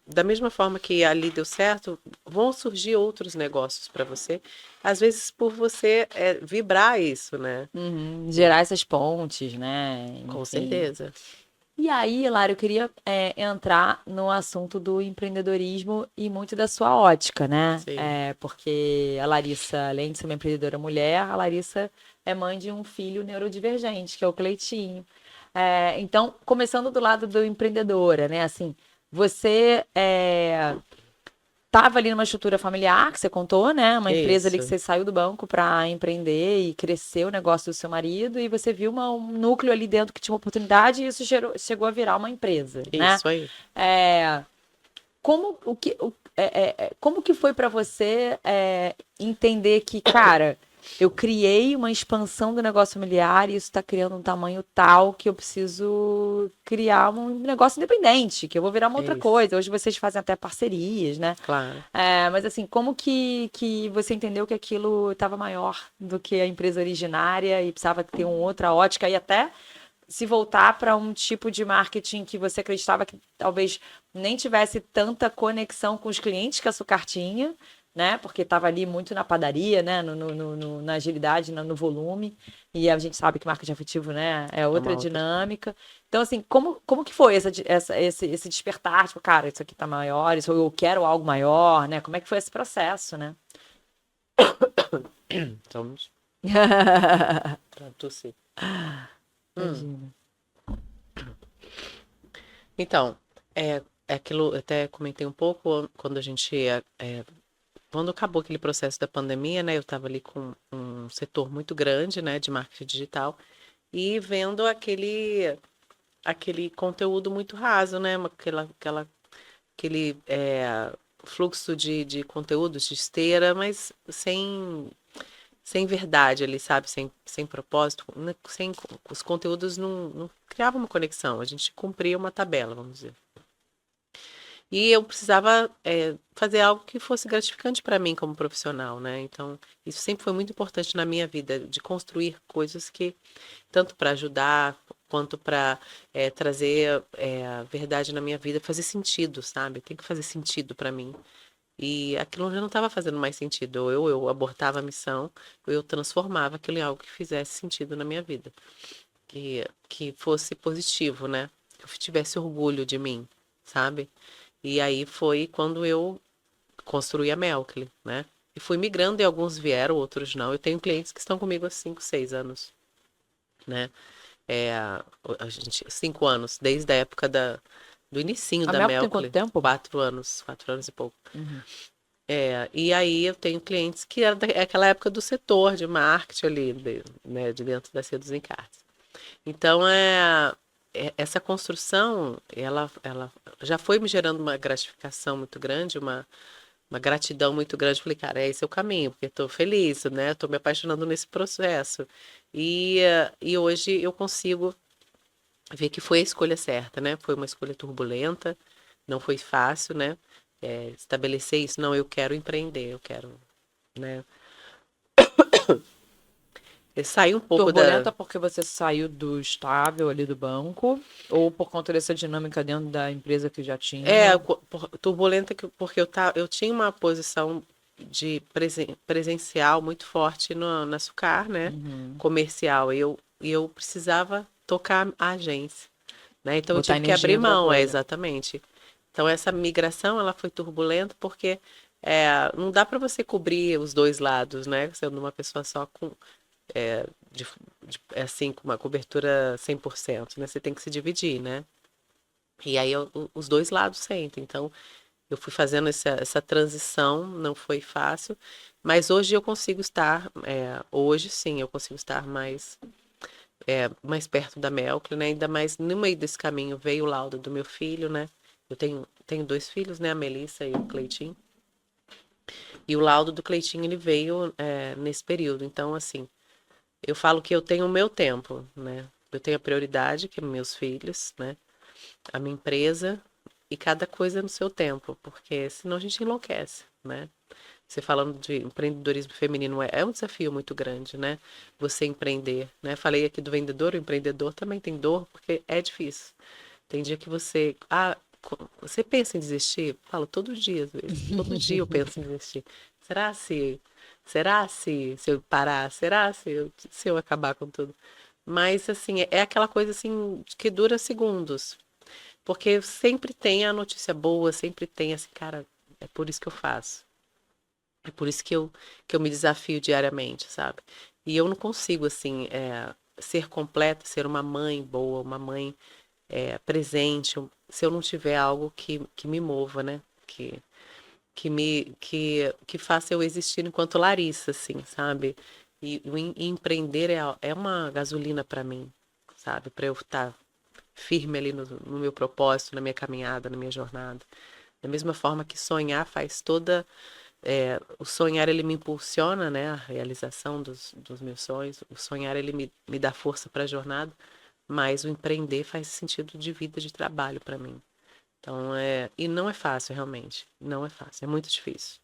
da mesma forma que ali deu certo, vão surgir outros negócios para você, às vezes por você vibrar isso, né? Uhum. Gerar essas pontes, né? Com Enfim. certeza. E aí, Lara, eu queria entrar no assunto do empreendedorismo e muito da sua ótica, né? Sim. Porque a Larissa, além de ser uma empreendedora mulher, a Larissa é mãe de um filho neurodivergente, que é o Cleitinho. Então, começando do lado do empreendedora, né? Assim, você estava ali numa estrutura familiar, que você contou, né? Uma empresa ali que Isso. você saiu do banco para empreender e crescer o negócio do seu marido, e você viu um núcleo ali dentro que tinha uma oportunidade e isso chegou a virar uma empresa, né? Isso aí. É, como que foi para você entender que, cara, eu criei uma expansão do negócio familiar e isso está criando um tamanho tal que eu preciso criar um negócio independente, que eu vou virar uma É outra isso. coisa. Hoje vocês fazem até parcerias, né? Claro. Mas assim, como que você entendeu que aquilo estava maior do que a empresa originária e precisava ter uma outra ótica e até se voltar para um tipo de marketing que você acreditava que talvez nem tivesse tanta conexão com os clientes que a Sucar tinha, né? Porque estava ali muito na padaria, né? Na agilidade, no volume. E a gente sabe que marketing afetivo, né? É É uma outra outra. dinâmica. Então, assim, como que foi esse despertar? Tipo, cara, isso aqui tá maior, isso eu quero algo maior, né? Como é que foi esse processo, né? Vamos para tossir. Hum. Imagina. Então, é aquilo, eu até comentei um pouco quando a gente quando acabou aquele processo da pandemia, né? Eu estava ali com um setor muito grande, né, de marketing digital e vendo aquele conteúdo muito raso, né? Aquele fluxo de conteúdos de esteira, mas sem verdade ali, sabe? Sem propósito, os conteúdos não criavam uma conexão, a gente cumpria uma tabela, vamos dizer. E eu precisava fazer algo que fosse gratificante para mim como profissional, né? Então, isso sempre foi muito importante na minha vida, de construir coisas que, tanto para ajudar, quanto para trazer verdade na minha vida, fazer sentido, sabe? Tem que fazer sentido para mim. E aquilo já não estava fazendo mais sentido. Ou eu abortava a missão, ou eu transformava aquilo em algo que fizesse sentido na minha vida. Que fosse positivo, né? Que eu tivesse orgulho de mim, sabe? E aí foi quando eu construí a Melkly, né? E fui migrando e alguns vieram, outros não. Eu tenho clientes que estão comigo há 5, 6 anos, né? A gente, 5 anos, desde a época do inicinho A da Melco tem quanto Melkly, tempo? 4 anos e pouco. Uhum. E aí eu tenho clientes que era daquela época do setor de marketing ali, né, de dentro da Cedos Encartes. Então, essa construção, ela já foi me gerando uma gratificação muito grande, uma gratidão muito grande. Falei, cara, esse é o caminho, porque estou feliz, né? Estou me apaixonando nesse processo. E hoje eu consigo ver que foi a escolha certa, né? Foi uma escolha turbulenta, não foi fácil, né? Estabelecer isso, não, eu quero empreender, eu quero, né? Sair um pouco da. Turbulenta porque você saiu do estável ali do banco, ou por conta dessa dinâmica dentro da empresa que já tinha? Turbulenta porque eu tinha uma posição de presencial muito forte na Sucar, né? Uhum. Comercial. E eu precisava tocar a agência, né? Então eu Botar tive que energia em abrir outra mão, coisa. exatamente. Então essa migração ela foi turbulenta porque não dá para você cobrir os dois lados, né? Sendo uma pessoa só é, de, assim, com uma cobertura 100%, né? Você tem que se dividir, né? E aí os dois lados sentem. Então, eu fui fazendo essa transição, não foi fácil, mas hoje eu consigo estar, hoje sim, eu consigo estar mais perto da Melclare, né? Ainda mais no meio desse caminho veio o laudo do meu filho, né? Eu tenho 2 filhos, né? A Melissa e o Cleitinho. E o laudo do Cleitinho, ele veio nesse período. Então, assim, eu falo que eu tenho o meu tempo, né? Eu tenho a prioridade, que é meus filhos, né? A minha empresa e cada coisa no seu tempo, porque senão a gente enlouquece, né? Você falando de empreendedorismo feminino é um desafio muito grande, né? Você empreender, né? Falei aqui do vendedor, o empreendedor também tem dor, porque é difícil. Tem dia que você pensa em desistir? Eu falo todo dia, às vezes. Todo dia eu penso em desistir. Será se, se eu parar? Será se eu acabar com tudo? Mas, assim, é aquela coisa, assim, que dura segundos. Porque sempre tem a notícia boa, sempre tem assim, cara, é por isso que eu faço. É por isso que eu me desafio diariamente, sabe? E eu não consigo, assim, ser completa, ser uma mãe boa, uma mãe presente, se eu não tiver algo que me mova, né? Que faça eu existir enquanto Larissa, assim, sabe? E empreender é uma gasolina para mim, sabe? Para eu estar firme ali no meu propósito, na minha caminhada, na minha jornada. Da mesma forma que sonhar faz toda. O sonhar ele me impulsiona, né? A realização dos meus sonhos. O sonhar ele me dá força para a jornada, mas o empreender faz sentido de vida, de trabalho para mim. Então, e não é fácil, realmente. Não é fácil, é muito difícil.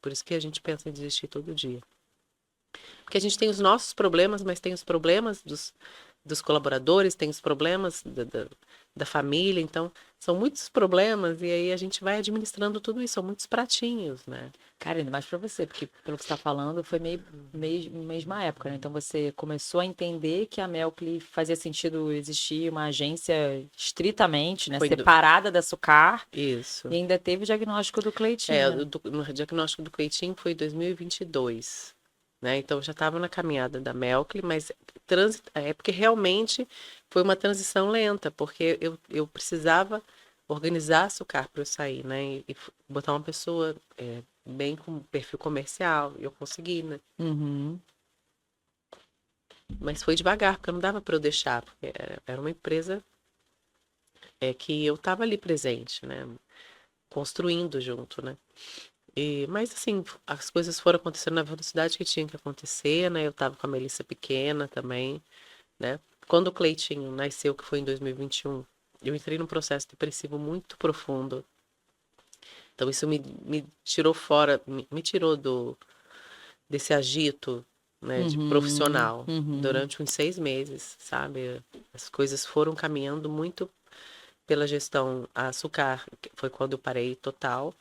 Por isso que a gente pensa em desistir todo dia. Porque a gente tem os nossos problemas, mas tem os problemas dos colaboradores, tem os problemas da família. Então, são muitos problemas e aí a gente vai administrando tudo isso. São muitos pratinhos, né? Cara, ainda mais pra você, porque pelo que você tá falando, foi mesma época, né? Então você começou a entender que a Melcli fazia sentido existir uma agência estritamente, né? Foi do... Separada da Sucar, Isso. e ainda teve o diagnóstico do Cleitinho, né? No diagnóstico do Cleitinho foi em 2022, né? Então eu já estava na caminhada da Melcli, mas é porque realmente foi uma transição lenta, porque eu precisava organizar a Sucar para eu sair, né? E botar uma pessoa bem com perfil comercial, e eu consegui, né? Uhum. Mas foi devagar, porque não dava para eu deixar, porque era uma empresa que eu estava ali presente, né? Construindo junto, né? Mas assim, as coisas foram acontecendo na velocidade que tinha que acontecer, né? Eu tava com a Melissa pequena também, né? Quando o Cleitinho nasceu, que foi em 2021, eu entrei num processo depressivo muito profundo. Então isso me tirou fora, me tirou desse agito, né, de Uhum. profissional Uhum. durante uns 6 meses, sabe? As coisas foram caminhando muito pela gestão Açúcar, que foi quando eu parei total.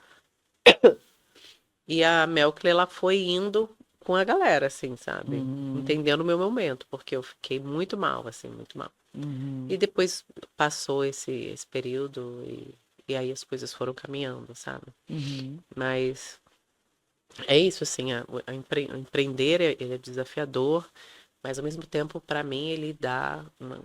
E a Melcle, ela foi indo com a galera, assim, sabe? Uhum. Entendendo o meu momento, porque eu fiquei muito mal, assim, muito mal. Uhum. E depois passou esse período e aí as coisas foram caminhando, sabe? Uhum. Mas é isso, assim, empreender ele é desafiador, mas ao mesmo tempo, para mim, ele dá uma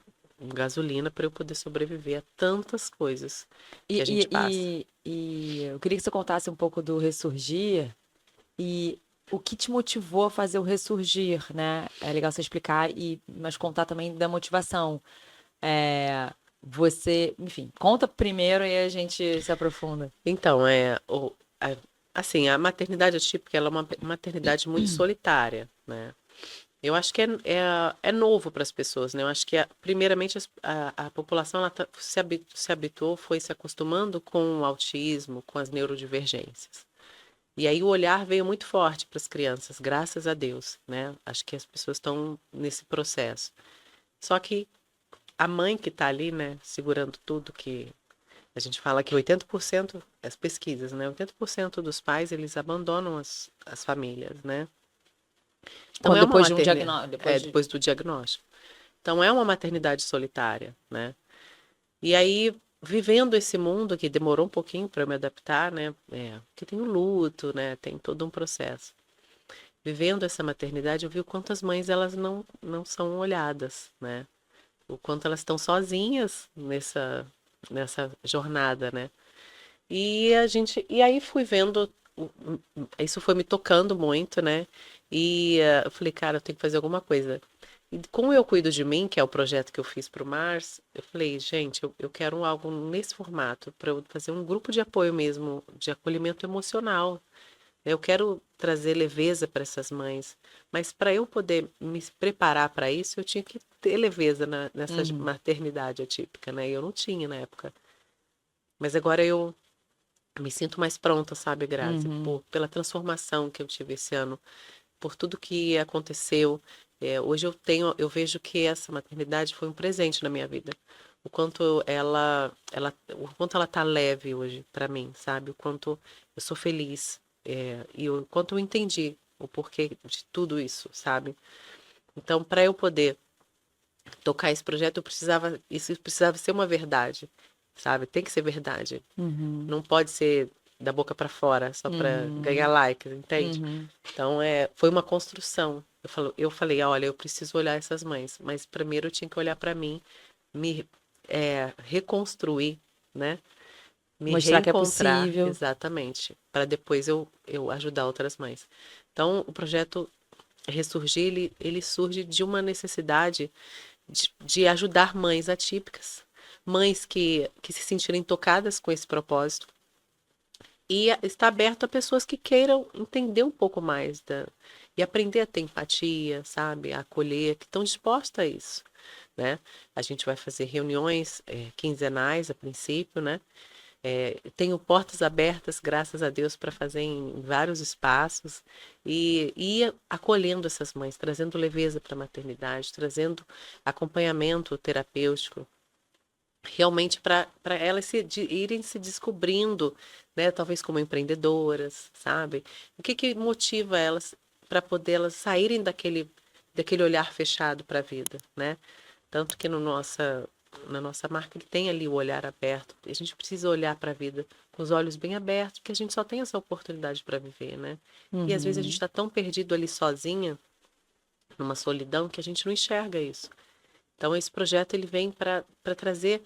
gasolina para eu poder sobreviver a tantas coisas que E, a gente passa. e eu queria que você contasse um pouco do Ressurgir e o que te motivou a fazer o Ressurgir, né? É legal você explicar, mas contar também da motivação. É, enfim, conta primeiro e a gente se aprofunda. Então, assim, a maternidade atípica, ela é uma maternidade muito solitária, né? Eu acho que é novo para as pessoas, né? Eu acho que, primeiramente, a população ela se habituou, foi se acostumando com o autismo, com as neurodivergências. E aí o olhar veio muito forte para as crianças, graças a Deus, né? Acho que as pessoas estão nesse processo. Só que a mãe que está ali, né, segurando tudo, que a gente fala que 80%, as pesquisas, né? 80% dos pais, eles abandonam as famílias, né? Então Quando é uma depois de um maternidade, diagnóstico, depois de... depois do diagnóstico. Então é uma maternidade solitária, né? E aí, vivendo esse mundo que demorou um pouquinho para eu me adaptar, né? Que tem o luto, né? Tem todo um processo. Vivendo essa maternidade, eu vi o quanto as mães elas não são olhadas, né? O quanto elas estão sozinhas nessa jornada, né? E aí fui vendo, isso foi me tocando muito, né? Eu falei, cara, eu tenho que fazer alguma coisa. E como eu cuido de mim, que é o projeto que eu fiz para o Mars, eu falei, gente, eu quero algo nesse formato, para eu fazer um grupo de apoio mesmo, de acolhimento emocional. Eu quero trazer leveza para essas mães, mas para eu poder me preparar para isso, eu tinha que ter leveza nessa Uhum. maternidade atípica, né? E eu não tinha na época. Mas agora eu me sinto mais pronta, sabe, Grazi? Uhum. Pela transformação que eu tive esse ano, por tudo que aconteceu. Hoje eu vejo que essa maternidade foi um presente na minha vida. O quanto ela tá leve hoje para mim, sabe? O quanto eu sou feliz, e o quanto eu entendi o porquê de tudo isso, sabe? Então, para eu poder tocar esse projeto, isso precisava ser uma verdade, sabe? Tem que ser verdade. Uhum. Não pode ser da boca para fora, só para ganhar Uhum. likes, entende? Uhum. Então, foi uma construção. Eu falei, olha, eu preciso olhar essas mães, mas primeiro eu tinha que olhar para mim, me reconstruir, né? Me Mostrar que é reencontrar, possível. exatamente, para depois eu ajudar outras mães. Então, o projeto Ressurgir, ele surge de uma necessidade de ajudar mães atípicas, mães que se sentirem tocadas com esse propósito, e está aberto a pessoas que queiram entender um pouco mais e aprender a ter empatia, sabe? A acolher, que estão dispostas a isso, né? A gente vai fazer reuniões quinzenais a princípio, né? Tenho portas abertas, graças a Deus, para fazer em vários espaços e ir acolhendo essas mães, trazendo leveza para a maternidade, trazendo acompanhamento terapêutico, realmente para elas irem se descobrindo, né? Talvez como empreendedoras, sabe? O que que motiva elas para poder elas saírem daquele olhar fechado para a vida, né? Tanto que no na nossa marca ele tem ali o olhar aberto. A gente precisa olhar para a vida com os olhos bem abertos, porque a gente só tem essa oportunidade para viver, né? E às vezes a gente Uhum. está tão perdido ali sozinha, numa solidão, que a gente não enxerga isso. Então, esse projeto ele vem para trazer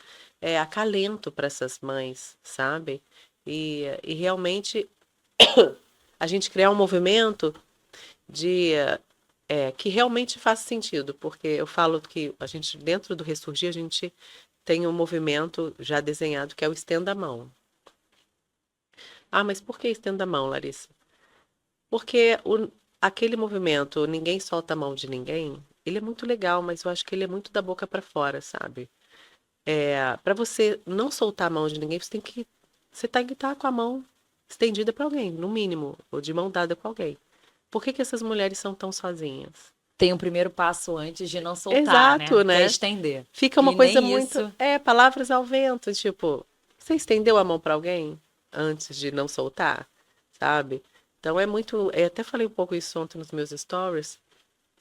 acalento para essas mães, sabe? E realmente a gente criar um movimento de que realmente faça sentido, porque eu falo que a gente, dentro do Ressurgir, a gente tem um movimento já desenhado que é o Estenda a Mão. Ah, mas por que Estenda a Mão, Larissa? Porque aquele movimento, ninguém solta a mão de ninguém, ele é muito legal, mas eu acho que ele é muito da boca para fora, sabe? Para você não soltar a mão de ninguém, você tem que estar com a mão estendida para alguém, no mínimo, ou de mão dada com alguém. Por que que essas mulheres são tão sozinhas? Tem um primeiro passo antes de não soltar, Exato, né? Que é né? estender. Fica uma E coisa nem muito, isso. palavras ao vento, tipo, você estendeu a mão para alguém antes de não soltar, sabe? Então é muito, até falei um pouco isso ontem nos meus stories.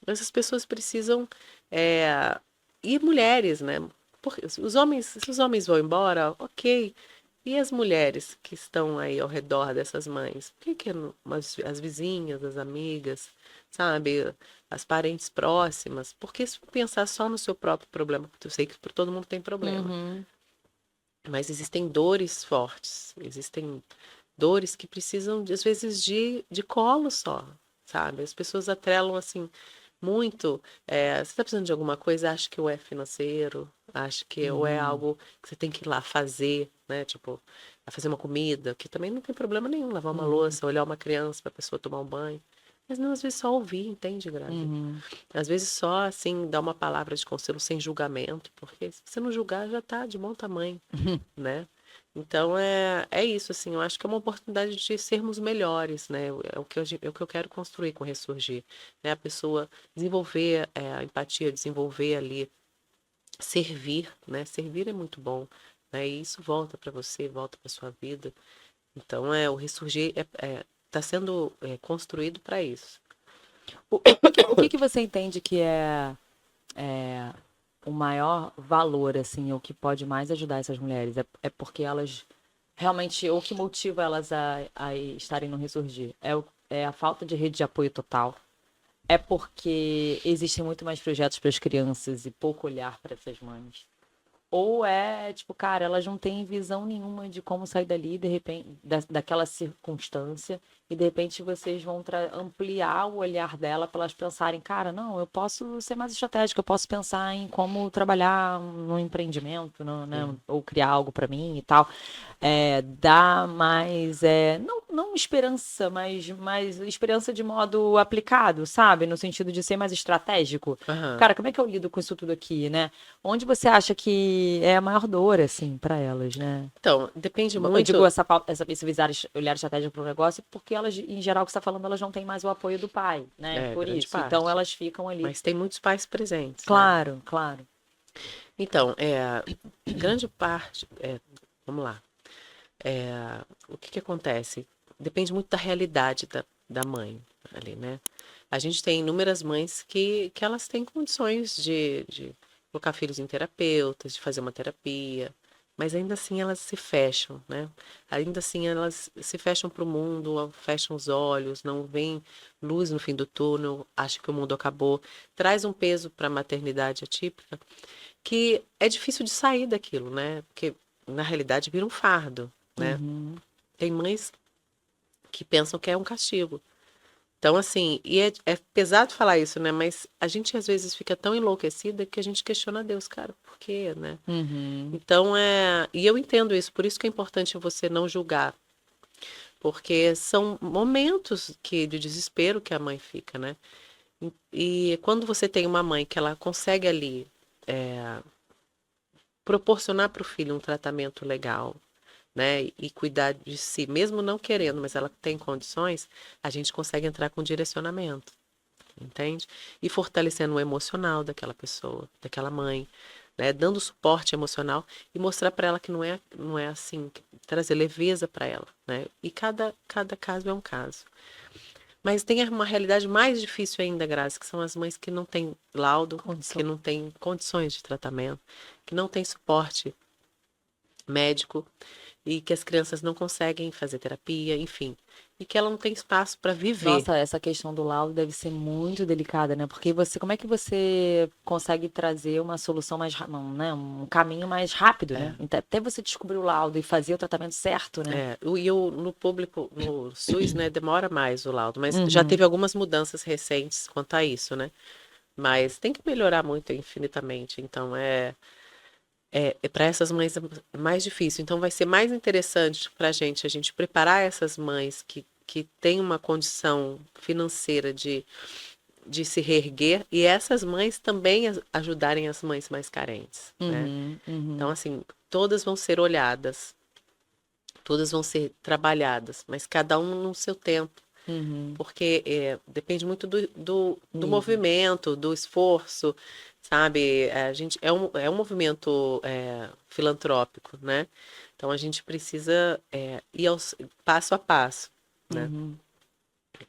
Essas pessoas precisam é, e mulheres, né? Porque se os homens vão embora, ok. E as mulheres que estão aí ao redor dessas mães? Por que as vizinhas, as amigas, sabe? As parentes próximas? Por que se pensar só no seu próprio problema? Porque eu sei que todo mundo tem problema. Uhum. Mas existem dores fortes, existem dores que precisam, às vezes, de colo só, sabe? As pessoas atrelam assim muito. Você está precisando de alguma coisa, acha que ou é financeiro, acha que ou é Uhum. algo que você tem que ir lá fazer, né? Tipo, fazer uma comida, que também não tem problema nenhum, lavar uma Uhum. louça, olhar uma criança para a pessoa tomar um banho. Mas não, às vezes só ouvir, entende, Grazi? Uhum. Às vezes só, assim, dar uma palavra de conselho sem julgamento, porque se você não julgar, já tá de bom tamanho, né? Então é isso, assim, eu acho que é uma oportunidade de sermos melhores, né? É o que eu quero construir com o Ressurgir, né? A pessoa desenvolver a empatia, desenvolver ali, servir, né? Servir é muito bom, né? E isso volta para você, volta para sua vida. Então o Ressurgir está sendo construído para isso. O que que você entende que é o maior valor, assim, o que pode mais ajudar essas mulheres? É porque elas realmente, o que motiva elas a estarem no Ressurgir? É a falta de rede de apoio total? É porque existem muito mais projetos para as crianças e pouco olhar para essas mães? Ou é, tipo, cara, elas não têm visão nenhuma de como sair dali, de repente, daquela circunstância, e de repente vocês vão ampliar o olhar dela para elas pensarem, cara, não, eu posso ser mais estratégica, eu posso pensar em como trabalhar no empreendimento, né, Uhum. ou criar algo para mim e tal. Dá mais, não esperança, mas esperança de modo aplicado, sabe? No sentido de ser mais estratégico. Aham. Cara, como é que eu lido com isso tudo aqui, né? Onde você acha que é a maior dor, assim, para elas, né? Então, depende Eu digo muito. esse olhar estratégico para o negócio porque elas, em geral, o que você está falando, elas não têm mais o apoio do pai, né? Por Grande isso. Então, parte. elas ficam ali. Mas tem muitos pais presentes, né? Claro, claro. Então, grande parte. Vamos lá. O que que acontece? Depende muito da realidade da mãe ali, né? A gente tem inúmeras mães que elas têm condições de colocar filhos em terapeutas, de fazer uma terapia, mas ainda assim elas se fecham, né? Ainda assim elas se fecham para o mundo, fecham os olhos, não veem luz no fim do túnel, acham que o mundo acabou. Traz um peso para a maternidade atípica que é difícil de sair daquilo, né? Porque na realidade vira um fardo, né? Uhum. Tem mães que pensam que é um castigo. Então, assim, e é pesado falar isso, né? Mas a gente às vezes fica tão enlouquecida que a gente questiona Deus, cara, por quê, né? Uhum. Então, e eu entendo isso, por isso que é importante você não julgar, porque são momentos de desespero que a mãe fica, né? E quando você tem uma mãe que ela consegue ali proporcionar para o filho um tratamento legal, né, e cuidar de si, mesmo não querendo, mas ela tem condições, a gente consegue entrar com direcionamento, entende? E fortalecendo o emocional daquela pessoa, daquela mãe, né? Dando suporte emocional e mostrar para ela que não é assim, trazer leveza para ela, né? E cada caso é um caso. Mas tem uma realidade mais difícil ainda, Grazi, que são as mães que não têm laudo, que Condição. não têm condições de tratamento, que não têm suporte médico e que as crianças não conseguem fazer terapia, enfim, e que ela não tem espaço para viver. Nossa, essa questão do laudo deve ser muito delicada, né? Porque você, como é que você consegue trazer uma solução mais, não, né? Um caminho mais rápido, né? É, Então, até você descobrir o laudo e fazer o tratamento certo, né? no público, no SUS, né, demora mais o laudo, mas já Uhum, teve algumas mudanças recentes quanto a isso, né? Mas tem que melhorar muito infinitamente. Então, para essas mães é mais difícil. Então, vai ser mais interessante para a gente preparar essas mães que têm uma condição financeira de se reerguer e essas mães também ajudarem as mães mais carentes, né? uhum, Então, uhum, assim, todas vão ser olhadas, todas vão ser trabalhadas, mas cada um no seu tempo. uhum. Porque depende muito do Nível. movimento, do esforço, sabe? A gente é um movimento filantrópico, né? Então a gente precisa ir passo a passo, né? Uhum.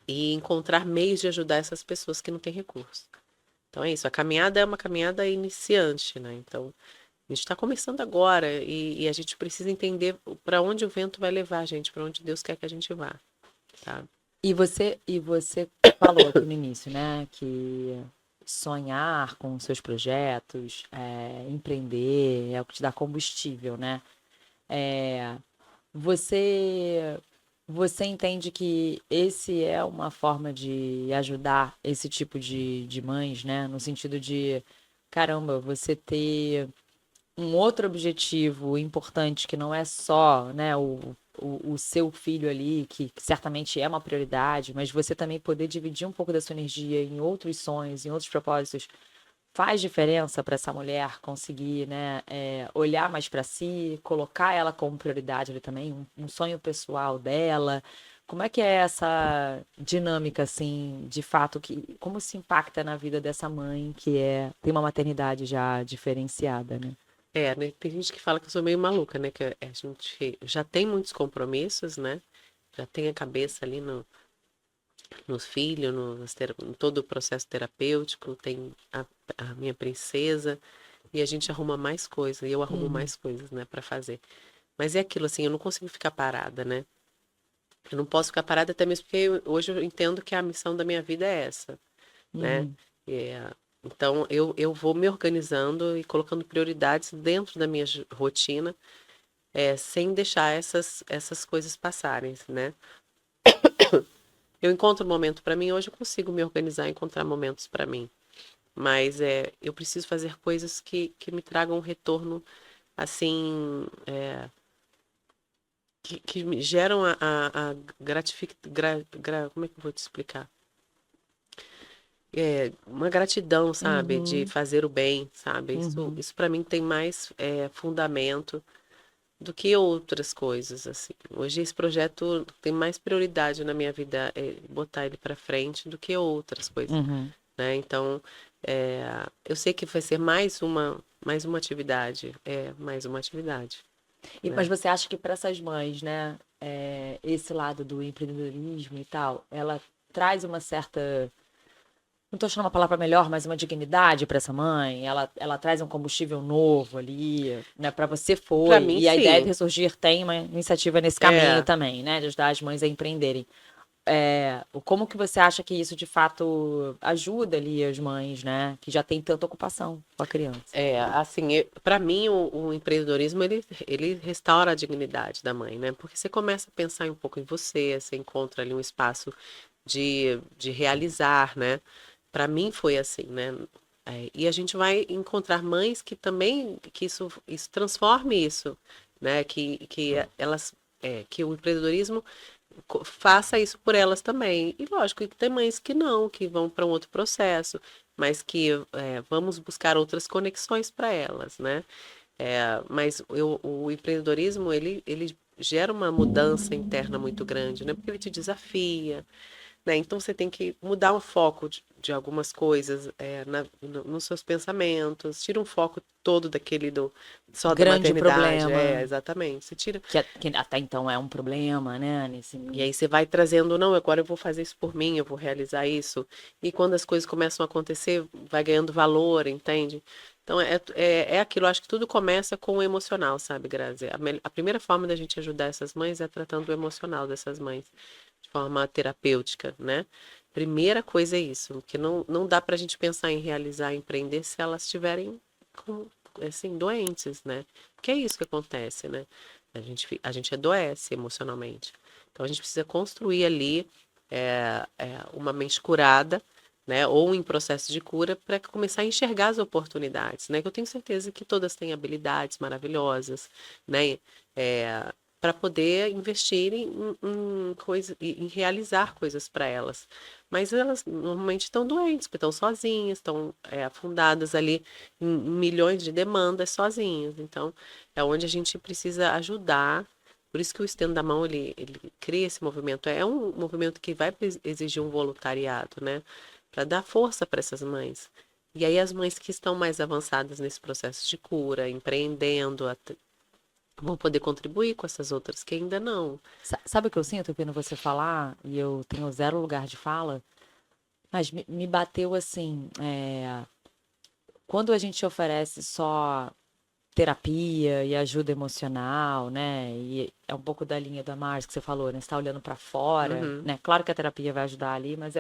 E encontrar meios de ajudar essas pessoas que não têm recurso. Então é isso, a caminhada é uma caminhada iniciante, né? Então a gente está começando agora e a gente precisa entender para onde o vento vai levar a gente, para onde Deus quer que a gente vá, sabe? E você falou aqui no início, né, que sonhar com seus projetos, empreender é o que te dá combustível, né? É, você você entende que esse é uma forma de ajudar esse tipo de mães, né? No sentido de, caramba, você ter um outro objetivo importante que não é só, né, o seu filho ali, que certamente é uma prioridade, mas você também poder dividir um pouco da sua energia em outros sonhos, em outros propósitos, faz diferença para essa mulher conseguir, né, olhar mais para si, colocar ela como prioridade ali também, um sonho pessoal dela. Como é que é essa dinâmica, assim, de fato, como se impacta na vida dessa mãe tem uma maternidade já diferenciada, né? Né? Tem gente que fala que eu sou meio maluca, né? Que a gente já tem muitos compromissos, né? Já tem a cabeça ali nos filhos, em todo o processo terapêutico, tem a minha princesa, e a gente arruma mais coisas, e eu arrumo Uhum, mais coisas, né, para fazer. Mas é aquilo, assim, eu não consigo ficar parada, né? Eu não posso ficar parada até mesmo porque hoje eu entendo que a missão da minha vida é essa, né? uhum, É, então eu vou me organizando e colocando prioridades dentro da minha rotina sem deixar essas coisas passarem, né? Eu encontro um momento para mim, hoje eu consigo me organizar e encontrar momentos para mim, mas eu preciso fazer coisas que me tragam um retorno, assim, que me geram a como é que eu vou te explicar? Uma gratidão, sabe, de uhum, fazer o bem, sabe? uhum. Isso para mim tem mais fundamento do que outras coisas, assim. Hoje esse projeto tem mais prioridade na minha vida, botar ele para frente do que outras coisas, Uhum. né? Então, eu sei que vai ser mais uma atividade, mais uma atividade, Mas né? você acha que para essas mães, né, esse lado do empreendedorismo e tal, ela traz uma certa, não estou achando uma palavra melhor, mas uma dignidade para essa mãe? Ela traz um combustível novo ali, né? Para você Para foi. mim, E a ideia de sim. Ressurgir tem uma iniciativa nesse caminho É, também, né? De ajudar as mães a empreenderem. Como que você acha que isso de fato ajuda ali as mães, né? Que já tem tanta ocupação com a criança. assim, para mim o empreendedorismo ele restaura a dignidade da mãe, né? Porque você começa a pensar um pouco em você, você encontra ali um espaço de realizar, né? Para mim foi assim, né? E a gente vai encontrar mães que também que isso transforme isso, né? Que elas que o empreendedorismo faça isso por elas também. E lógico que tem mães que não, que vão para um outro processo, mas que vamos buscar outras conexões para elas, né? Mas o empreendedorismo, ele gera uma mudança interna muito grande, né? Porque ele te desafia, né? Então você tem que mudar o foco de algumas coisas nos seus pensamentos, tira um foco todo daquele só da Grande maternidade. problema. Exatamente. Você tira. Que até então é um problema, né? E aí você vai trazendo, não, agora eu vou fazer isso por mim, eu vou realizar isso. E quando as coisas começam a acontecer, vai ganhando valor, entende? Então é aquilo, acho que tudo começa com o emocional, sabe, Grazi? A primeira forma da gente ajudar essas mães é tratando o emocional dessas mães, de forma terapêutica, né? Primeira coisa é isso, porque não dá pra gente pensar em realizar, empreender se elas estiverem assim, doentes, né? Porque é isso que acontece, né? A gente adoece emocionalmente. Então a gente precisa construir ali uma mente curada, né? Ou em processo de cura para começar a enxergar as oportunidades, né? Que eu tenho certeza que todas têm habilidades maravilhosas, né? Para poder investir em realizar coisas para elas. Mas elas normalmente estão doentes, porque estão sozinhas, estão afundadas ali em milhões de demandas sozinhas. Então, é onde a gente precisa ajudar. Por isso que o Estendo da Mão, ele cria esse movimento. É um movimento que vai exigir um voluntariado, né? Para dar força para essas mães. E aí as mães que estão mais avançadas nesse processo de cura, empreendendo, vão poder contribuir com essas outras que ainda não. Sabe o que eu sinto ouvindo você falar? E eu tenho zero lugar de fala, mas me bateu assim, quando a gente oferece só terapia e ajuda emocional, né? E é um pouco da linha da Mars que você falou, né? Você está olhando para fora, Uhum. né? Claro que a terapia vai ajudar ali, mas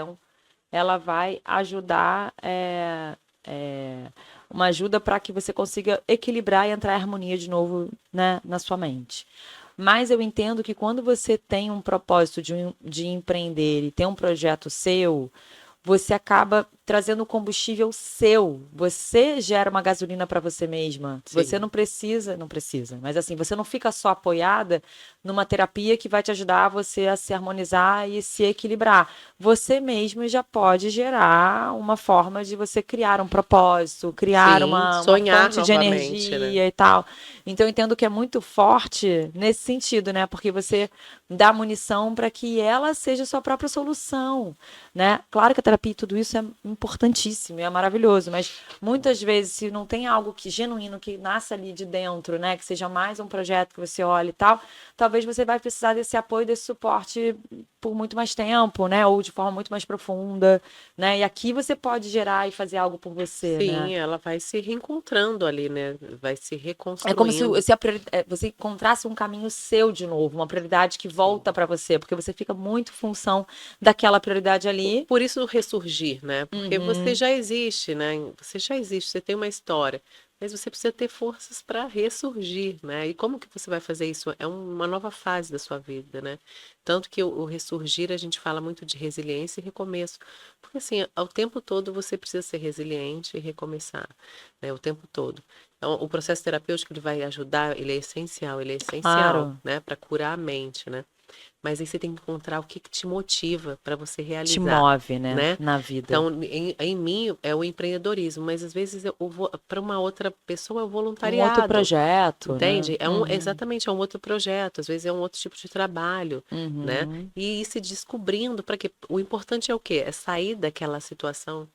ela vai ajudar, uma ajuda para que você consiga equilibrar e entrar em harmonia de novo, né, na sua mente. Mas eu entendo que quando você tem um propósito de empreender e tem um projeto seu, você acaba trazendo combustível seu. Você gera uma gasolina para você mesma. Você Sim. não precisa, mas assim, você não fica só apoiada numa terapia que vai te ajudar você a se harmonizar e se equilibrar. Você mesmo já pode gerar uma forma de você criar um propósito, criar Sim, uma sonhar fonte de novamente, né? energia e tal. Então, eu entendo que é muito forte nesse sentido, né? Porque você dá munição para que ela seja a sua própria solução, né? Claro que a terapia e tudo isso é importantíssimo, é maravilhoso, mas muitas vezes se não tem algo que genuíno que nasça ali de dentro, né, que seja mais um projeto que você olhe e tal, talvez você vai precisar desse apoio, desse suporte por muito mais tempo, né, ou de forma muito mais profunda, né? E aqui você pode gerar e fazer algo por você, né? Sim, ela vai se reencontrando ali, né? Vai se É como se, reconstruindo. você encontrasse um caminho seu de novo, uma prioridade que Sim. volta para você, porque você fica muito em função daquela prioridade ali. Por isso ressurgir, né? Porque você Uhum. já existe, né? Você já existe, você tem uma história, mas você precisa ter forças para ressurgir, né? E como que você vai fazer isso? É uma nova fase da sua vida, né? Tanto que o ressurgir, a gente fala muito de resiliência e recomeço. Porque assim, ao tempo todo você precisa ser resiliente e recomeçar, né? O tempo todo. Então, o processo terapêutico ele vai ajudar, ele é essencial, Claro, né? Para curar a mente, né? Mas aí você tem que encontrar o que que te motiva para você te realizar, move, né, né? na vida. Então, em mim é o empreendedorismo, mas às vezes eu vou para uma outra pessoa é o Um outro voluntariado, projeto, né? entende? Uhum. Exatamente, é um outro projeto, às vezes é um outro tipo de trabalho, né? Uhum. E ir se descobrindo para que o importante é o quê? É sair daquela situação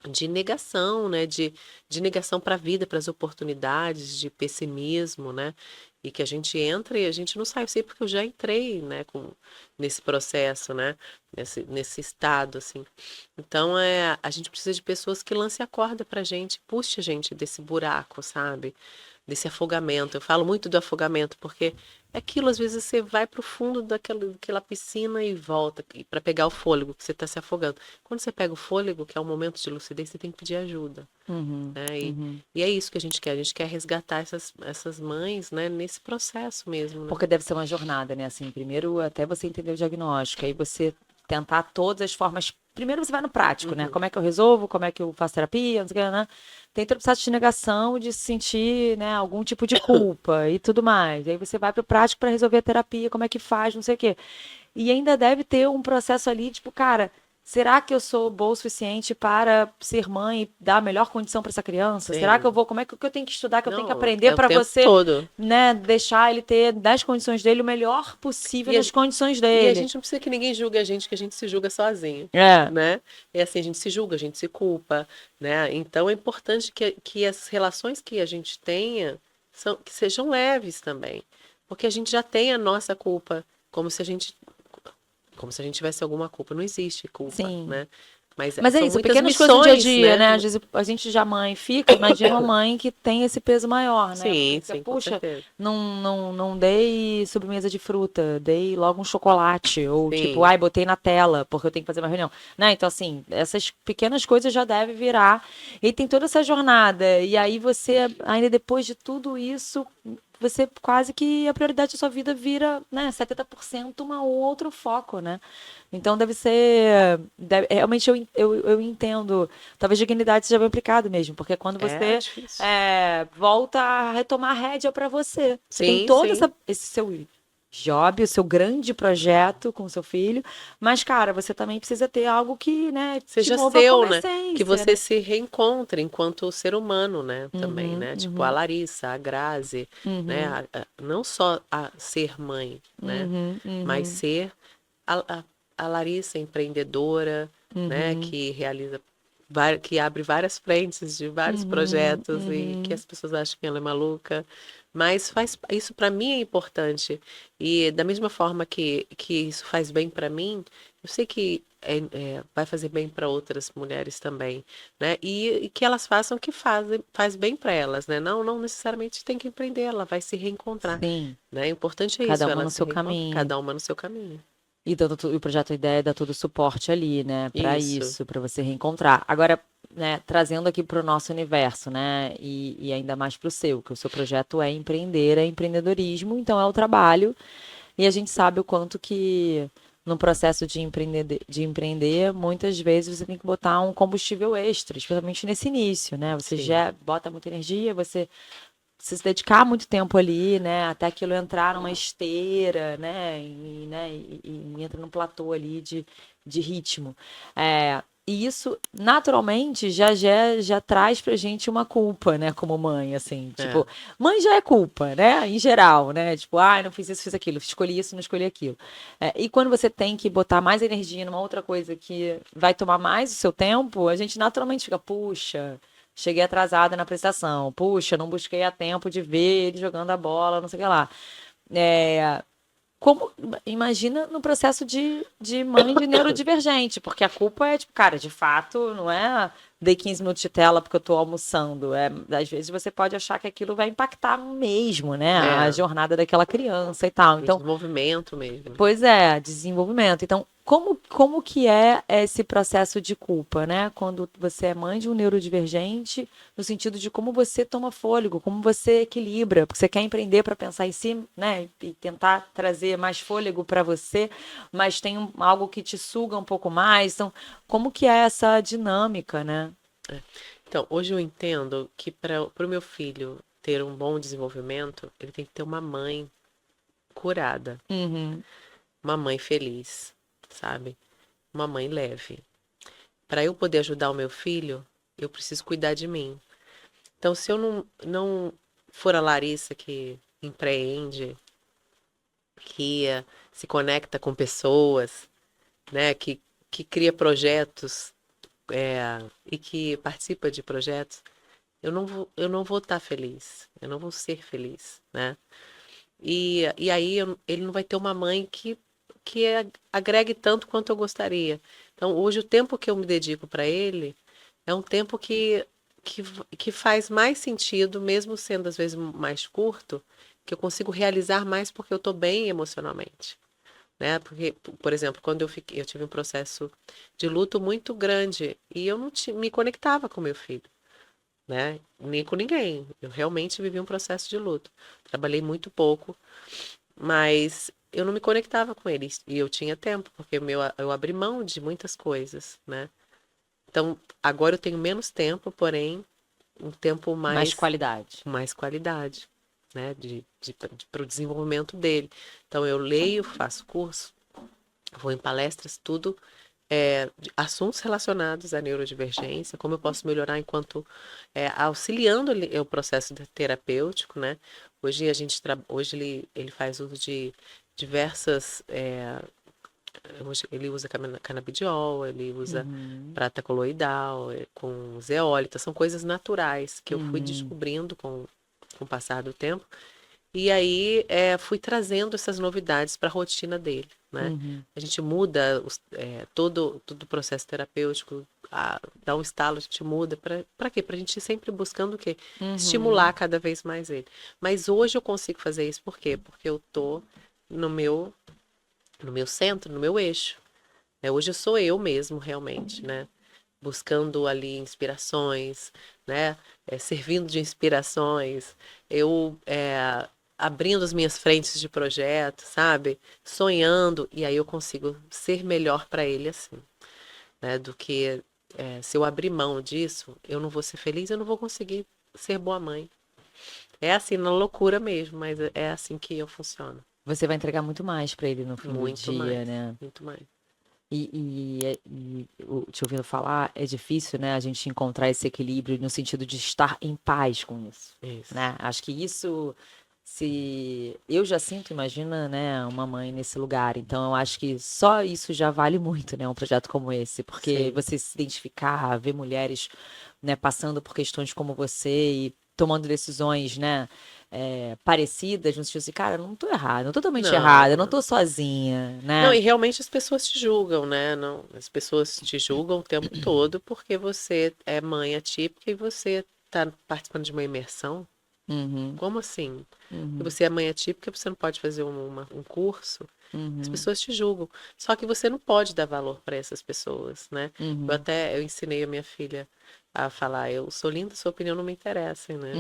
de negação, né? De negação para a vida, para as oportunidades, de pessimismo, né? E que a gente entra e a gente não sai. Eu sei porque eu já entrei, né? Nesse processo, né? Nesse estado, assim. Então, a gente precisa de pessoas que lancem a corda pra gente, puxe a gente desse buraco, sabe? Desse afogamento. Eu falo muito do afogamento, porque é aquilo, às vezes você vai pro fundo daquela piscina e volta para pegar o fôlego, que você está se afogando. Quando você pega o fôlego, que é um momento de lucidez, você tem que pedir ajuda, Uhum. né? Uhum. E é isso que a gente quer. A gente quer resgatar essas mães, né? Nesse processo mesmo, né? Porque deve ser uma jornada, né? Assim, primeiro até você entender o diagnóstico, aí você tentar todas as formas. Primeiro você vai no prático, né? Uhum. Como é que eu resolvo? Como é que eu faço terapia? Não sei o que, né? Tem todo o processo de negação, de se sentir, né, algum tipo de culpa e tudo mais. Aí você vai para o prático para resolver a terapia, como é que faz, não sei o quê. E ainda deve ter um processo ali, tipo, cara, será que eu sou boa o suficiente para ser mãe e dar a melhor condição para essa criança? Será que eu Sim. vou, como é que eu tenho que estudar, que eu tenho que Não, aprender é o para tempo você, todo. né, deixar ele ter das condições dele o melhor possível E a, nas condições e a dele? gente não precisa que ninguém julgue a gente, que a gente se julga sozinho, É, né? É assim, a gente se julga, a gente se culpa, né? Então é importante que as relações que a gente tenha que sejam leves também. Porque a gente já tem a nossa culpa, como se a gente tivesse alguma culpa. Não existe culpa, sim. né? Mas Mas é são isso, muitas pequenas coisas do dia a missões, dia, né? né? Às vezes a gente já mãe fica, imagina uma mãe que tem esse peso maior, né? Porque Sim, você, sim, com puxa, certeza. não dei sobremesa de fruta, dei logo um chocolate, ou tipo, Sim, ai, botei na tela, porque eu tenho que fazer uma reunião, né? Então, assim, essas pequenas coisas já devem virar. E tem toda essa jornada, e aí você, ainda depois de tudo isso, você quase que a prioridade da sua vida vira, né, 70% um outro foco, né? Então deve ser. Realmente eu entendo. Talvez dignidade seja bem aplicado mesmo, porque quando é você difícil. volta a retomar a rédea para você. Você tem Sim, todo sim. esse seu job, o seu grande projeto com o seu filho, mas, cara, você também precisa ter algo que, né, te Seja mova como seu, né? Que essência, você né? se reencontre enquanto ser humano, né? Também, Uhum, né? Tipo a uhum, Larissa, a Grazi, né? uhum, Não só a ser mãe, né? uhum, Mas uhum, ser a Larissa empreendedora, né? uhum, Que realiza, que abre várias frentes de vários uhum, projetos e que uhum. as pessoas acham que ela é maluca. Mas isso para mim é importante. E da mesma forma que isso faz bem para mim, eu sei que vai fazer bem para outras mulheres também, né? E que elas façam o que faz bem para elas, né? Não necessariamente tem que empreender, ela vai se reencontrar, Sim, né? O importante é cada isso, uma ela no se seu reencontra, caminho. cada uma no seu caminho. E o projeto Ideia dá todo o suporte ali, né, para Isso. isso, para você reencontrar. Agora, né, trazendo aqui para o nosso universo, né, e ainda mais para o seu, que o seu projeto é empreender, é empreendedorismo, então é o trabalho, e a gente sabe o quanto que no processo de empreender, muitas vezes você tem que botar um combustível extra, especialmente nesse início, né? Você Sim. já bota muita energia, você se dedicar muito tempo ali, né, até aquilo entrar numa esteira, e entra num platô ali de ritmo. E isso, naturalmente, já traz pra gente uma culpa, né, como mãe, assim, É. tipo, mãe já é culpa, né, em geral, né, tipo, não fiz isso, fiz aquilo, escolhi isso, não escolhi aquilo. E quando você tem que botar mais energia numa outra coisa que vai tomar mais o seu tempo, a gente naturalmente fica, puxa, cheguei atrasada na apresentação. Puxa, não busquei a tempo de ver ele jogando a bola, não sei o que lá. É, como, imagina no processo de mãe de neurodivergente, porque a culpa é, tipo, cara, de fato, não é dei 15 minutos de tela porque eu tô almoçando. Às vezes você pode achar que aquilo vai impactar mesmo, né? A É. jornada daquela criança e tal. O Então, desenvolvimento mesmo. pois é, desenvolvimento. Então, como que é esse processo de culpa, né? Quando você é mãe de um neurodivergente, no sentido de como você toma fôlego, como você equilibra, porque você quer empreender para pensar em si, né? E tentar trazer mais fôlego para você, mas tem algo que te suga um pouco mais. Então, como que é essa dinâmica, né? Então, hoje eu entendo que para o meu filho ter um bom desenvolvimento, ele tem que ter uma mãe curada, Uhum, uma mãe feliz, sabe? Uma mãe leve. Para eu poder ajudar o meu filho, eu preciso cuidar de mim. Então, se eu não for a Larissa que empreende, que se conecta com pessoas, né, que cria projetos, e que participa de projetos, eu não vou estar feliz, eu não vou ser feliz, né? E aí ele não vai ter uma mãe que agregue tanto quanto eu gostaria. Então, hoje, o tempo que eu me dedico para ele é um tempo que, que faz mais sentido, mesmo sendo às vezes mais curto, que eu consigo realizar mais porque eu estou bem emocionalmente. Né? Porque, por exemplo, quando eu tive um processo de luto muito grande e eu não me conectava com meu filho, né? Nem com ninguém. Eu realmente vivi um processo de luto. Trabalhei muito pouco, mas eu não me conectava com eles. E eu tinha tempo, porque eu abri mão de muitas coisas, né? Então, agora eu tenho menos tempo, porém, um tempo mais mais, qualidade. com mais qualidade, né? Para o desenvolvimento dele. Então, eu leio, faço curso, vou em palestras, tudo assuntos relacionados à neurodivergência, como eu posso melhorar enquanto auxiliando o processo terapêutico, né? Hoje hoje ele faz uso de diversas hoje ele usa canabidiol, ele usa Uhum. prata coloidal, com zeólita, são coisas naturais que eu fui Uhum. descobrindo com o passar do tempo. E aí fui trazendo essas novidades para a rotina dele, né? Uhum. A gente muda todo o processo terapêutico, dá um estalo, a gente muda. Para quê? Para a gente ir sempre buscando o quê? Estimular Uhum. cada vez mais ele. Mas hoje eu consigo fazer isso por quê? Porque eu tô no meu centro, no meu eixo. Hoje eu sou eu mesmo, realmente, né? Buscando ali inspirações, né? Servindo de inspirações, eu abrindo as minhas frentes de projeto, sabe? Sonhando, e aí eu consigo ser melhor para ele assim, né? Do que se eu abrir mão disso, eu não vou ser feliz, eu não vou conseguir ser boa mãe. É assim, na loucura mesmo, mas é assim que eu funciono. Você vai entregar muito mais para ele no fim do Muito dia, mais, né? muito mais. Te ouvindo falar, é difícil, né, a gente encontrar esse equilíbrio no sentido de estar em paz com isso, Isso. né? Acho que isso, se eu já sinto, imagina, né, uma mãe nesse lugar. Então, eu acho que só isso já vale muito, né, um projeto como esse, porque Sim. você se identificar, ver mulheres, né, passando por questões como você e tomando decisões, né, parecidas, no sentido assim, cara, eu não tô errada, não tô totalmente errada, Não, eu não não. tô sozinha, Não, né? e realmente as pessoas te julgam, né? Não, as pessoas te julgam o tempo todo porque você é mãe atípica e você está participando de uma imersão. Uhum, Como assim? Se uhum. você é mãe atípica, você não pode fazer um curso. As Uhum, pessoas te julgam. Só que você não pode dar valor para essas pessoas, né? uhum. Eu ensinei a minha filha a falar, eu sou linda, sua opinião não me interessa, né?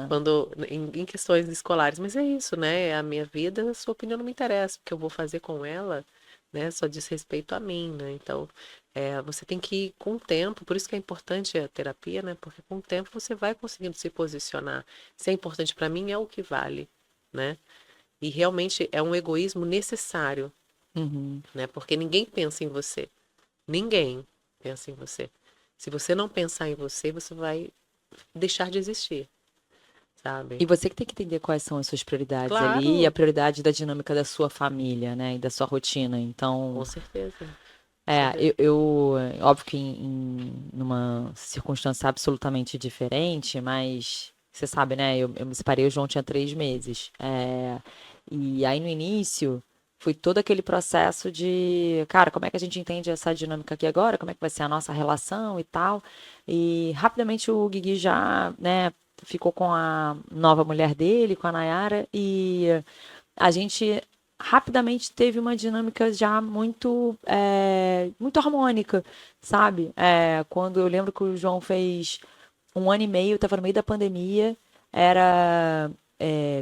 Quando em questões escolares, mas é isso, né? É a minha vida, a sua opinião não me interessa, porque eu vou fazer com ela, né? Só diz respeito a mim, né? Então, você tem que ir com o tempo, por isso que é importante a terapia, né? Porque com o tempo você vai conseguindo se posicionar. Se é importante para mim, é o que vale, né? E realmente é um egoísmo necessário, Uhum. né? Porque ninguém pensa em você. Ninguém pensa em você. Se você não pensar em você, você vai deixar de existir, E sabe? você que tem que entender quais são as suas prioridades ali e a Claro, prioridade da dinâmica da sua família, né? E da sua rotina. Então, com certeza. Com certeza. óbvio que numa circunstância absolutamente diferente, mas você sabe, né? Eu me separei, o João tinha 3 meses. E aí no início foi todo aquele processo de, cara, como é que a gente entende essa dinâmica aqui agora? Como é que vai ser a nossa relação e tal? E rapidamente o Guigui já, né, ficou com a nova mulher dele, com a Nayara, e a gente rapidamente teve uma dinâmica já muito harmônica, sabe? Quando eu lembro que o João fez 1 ano e meio, estava no meio da pandemia,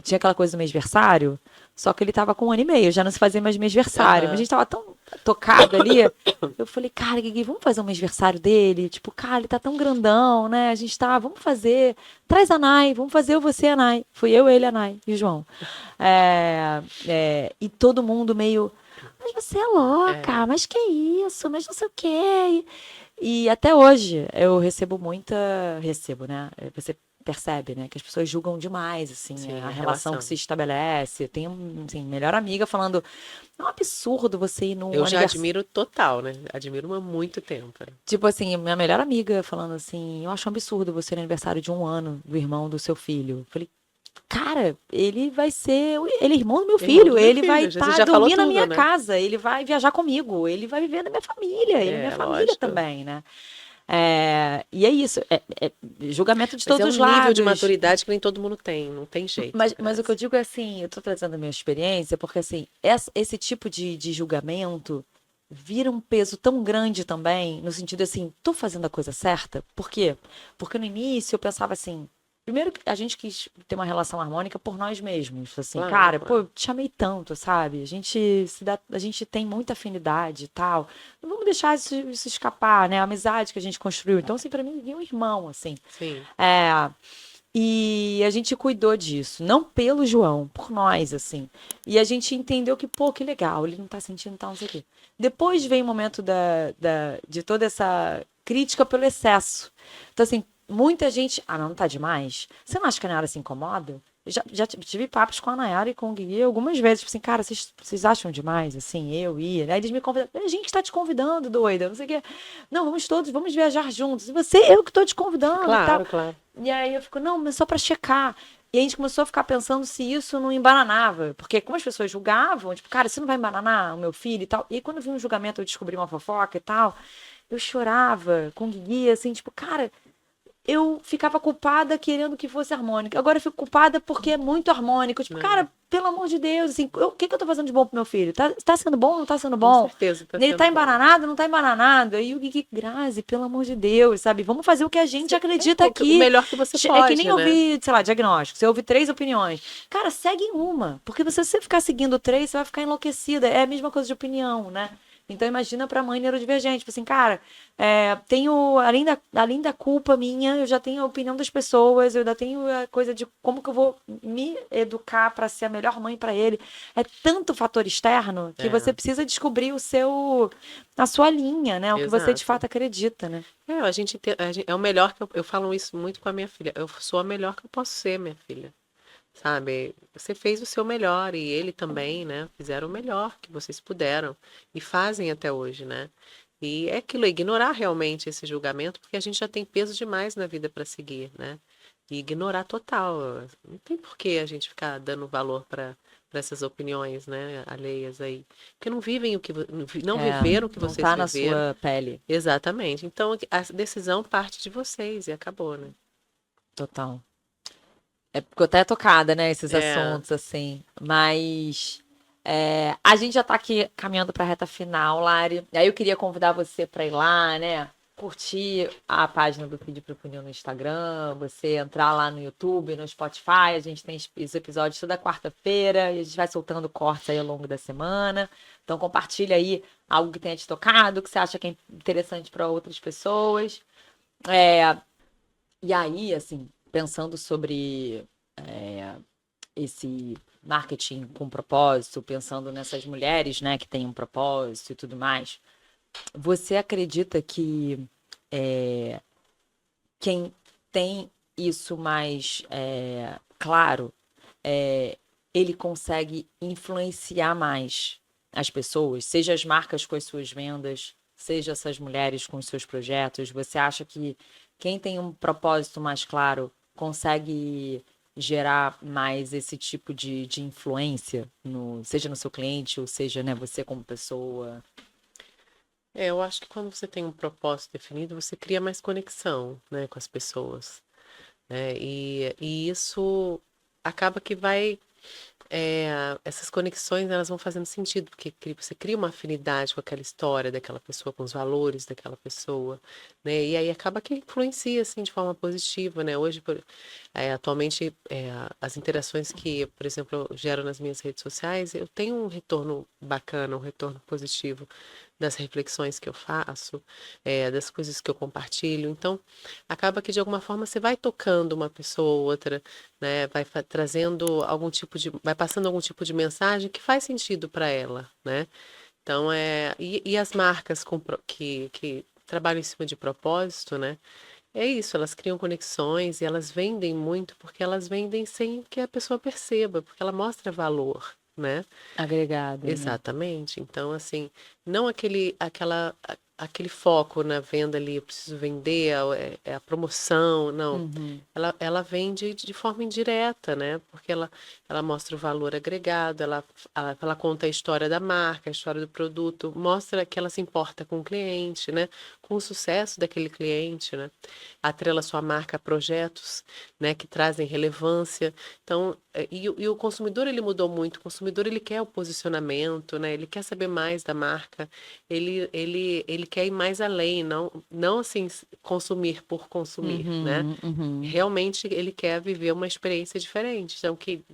tinha aquela coisa do mêsversário, só que ele estava com 1 ano e meio, já não se fazia mais mêsversário, mas a Aham. gente estava tão tocado ali. Eu falei, cara, Gui, vamos fazer um mêsversário dele? Tipo, cara, ele tá tão grandão, né? A gente tá, vamos fazer. Traz a Nai, vamos fazer eu, você e a Nai. Fui eu, ele, a Nai e o João. E todo mundo meio. Mas você é louca, É, mas que isso, mas não sei o quê. E até hoje eu recebo muita. Recebo, né? Você percebe, né? Que as pessoas julgam demais, assim, a sim, a relação que relação. se estabelece. Eu tenho, assim, melhor amiga falando. É um absurdo você ir num Eu já aniversário. admiro total, né? Admiro há muito tempo. Tipo assim, minha melhor amiga falando assim, eu acho um absurdo você ir no aniversário de 1 ano do irmão do seu filho. Eu falei, cara, ele vai ser. Ele é irmão do meu Irmão filho, do meu ele vai filho, você estar já falou dormir na tudo, minha né? casa, ele vai viajar comigo, ele vai viver na minha família, ele é minha É, família lógico. também, né? E é isso, julgamento de Mas todos é um os nível de lados. maturidade que nem todo mundo tem, não tem jeito. Mas o que eu digo é assim, eu tô trazendo a minha experiência, porque assim, esse tipo de julgamento vira um peso tão grande também, no sentido assim, tô fazendo a coisa certa? Por quê? Porque no início eu pensava assim, primeiro que a gente quis ter uma relação harmônica por nós mesmos, assim, Claro, cara, pô, claro. eu te amei tanto, sabe? A gente tem muita afinidade e tal. Não vamos deixar isso escapar, né? A amizade que a gente construiu. Então, assim, pra mim, é um irmão, assim. Sim. É, E a gente cuidou disso, não pelo João, por nós, assim. E a gente entendeu que, pô, que legal, ele não tá sentindo tal, não sei o quê. Depois vem o momento de toda essa crítica pelo excesso. Então, assim, muita gente. Ah, não tá demais? Você não acha que a Nayara se incomoda? Já tive papos com a Nayara e com o Gui algumas vezes, tipo assim, cara, vocês acham demais, assim, eu ia. Aí eles me convidam, a gente tá te convidando, doida, não sei o quê. Não, vamos viajar juntos. E você, eu que tô te convidando e tal. Claro, claro. E aí eu fico, não, mas só pra checar. E a gente começou a ficar pensando se isso não embananava. Porque como as pessoas julgavam, tipo, cara, você não vai embananar o meu filho e tal. E aí, quando eu vi um julgamento, eu descobri uma fofoca e tal. Eu chorava com o Guigui, assim, tipo, cara, eu ficava culpada querendo que fosse harmônico. Agora eu fico culpada porque é muito harmônico. Tipo, Não, cara, pelo amor de Deus, assim, o que eu tô fazendo de bom pro meu filho? Tá sendo bom ou não tá sendo com bom? certeza tá Ele sendo tá bom. embananado, não tá embananado? Aí o Gui, Grazi, pelo amor de Deus, sabe? Vamos fazer o que a gente acredita O aqui. melhor que você É que nem pode, né? ouvir, sei lá, diagnóstico. Você ouve 3 opiniões. Cara, segue uma. Porque se você ficar seguindo 3, você vai ficar enlouquecida. É a mesma coisa de opinião, né? Então imagina pra mãe neurodivergente. Tipo assim, cara, tenho, além da culpa minha, eu já tenho a opinião das pessoas, eu ainda tenho a coisa de como que eu vou me educar pra ser a melhor mãe pra ele. É tanto fator externo que você É, precisa descobrir a sua linha, né? O que você de exato. fato acredita, né? É o melhor que eu falo isso muito com a minha filha. Eu sou a melhor que eu posso ser, minha filha. Sabe? Você fez o seu melhor e ele também, né? Fizeram o melhor que vocês puderam e fazem até hoje, né? E é aquilo, é ignorar realmente esse julgamento, porque a gente já tem peso demais na vida para seguir, né? E ignorar total. Não tem por que a gente ficar dando valor para essas opiniões, né, alheias aí, porque não vivem não É, viveram o que não vocês tá na viveram. sua pele. Exatamente. Então a decisão parte de vocês e acabou, né? Total. É porque eu até tocada, né, esses É, assuntos, assim. Mas a gente já tá aqui caminhando pra reta final, Lari. Aí eu queria convidar você pra ir lá, né? Curtir a página do Feed pro Funil no Instagram, você entrar lá no YouTube, no Spotify. A gente tem os episódios toda quarta-feira e a gente vai soltando cortes aí ao longo da semana. Então compartilha aí algo que tenha te tocado, que você acha que é interessante para outras pessoas. É, e aí, assim, pensando sobre esse marketing com propósito, pensando nessas mulheres, né, que têm um propósito e tudo mais, você acredita que quem tem isso mais claro, ele consegue influenciar mais as pessoas, seja as marcas com as suas vendas, seja essas mulheres com os seus projetos? Você acha que quem tem um propósito mais claro consegue gerar mais esse tipo de influência, seja no seu cliente ou seja, né, você como pessoa? eu acho que quando você tem um propósito definido, você cria mais conexão, né, com as pessoas, né? E isso acaba que vai essas conexões elas vão fazendo sentido, porque você cria uma afinidade com aquela história daquela pessoa, com os valores daquela pessoa, né? E aí acaba que influencia assim de forma positiva, né? Hoje, atualmente, as interações que, por exemplo, eu gero nas minhas redes sociais, eu tenho um retorno bacana, um retorno positivo das reflexões que eu faço, das coisas que eu compartilho. Então, acaba que de alguma forma você vai tocando uma pessoa ou outra, né? Vai trazendo vai passando algum tipo de mensagem que faz sentido para ela, né? Então, e as marcas que trabalham em cima de propósito, né? É isso, elas criam conexões e elas vendem muito porque elas vendem sem que a pessoa perceba, porque ela mostra valor, né? Agregado, né? Exatamente. Então, assim, não aquele foco na venda ali, eu preciso vender, é a promoção, não. Uhum. Ela vende de forma indireta, né? Porque ela mostra o valor agregado, ela conta a história da marca, a história do produto, mostra que ela se importa com o cliente, né? Com o sucesso daquele cliente, né? Atrela sua marca a projetos, né? Que trazem relevância. Então, e o consumidor ele mudou muito. O consumidor ele quer o posicionamento, né? Ele quer saber mais da marca. Ele quer ir mais além, não assim consumir por consumir, né? Uhum, uhum. Realmente ele quer viver uma experiência diferente. Então, que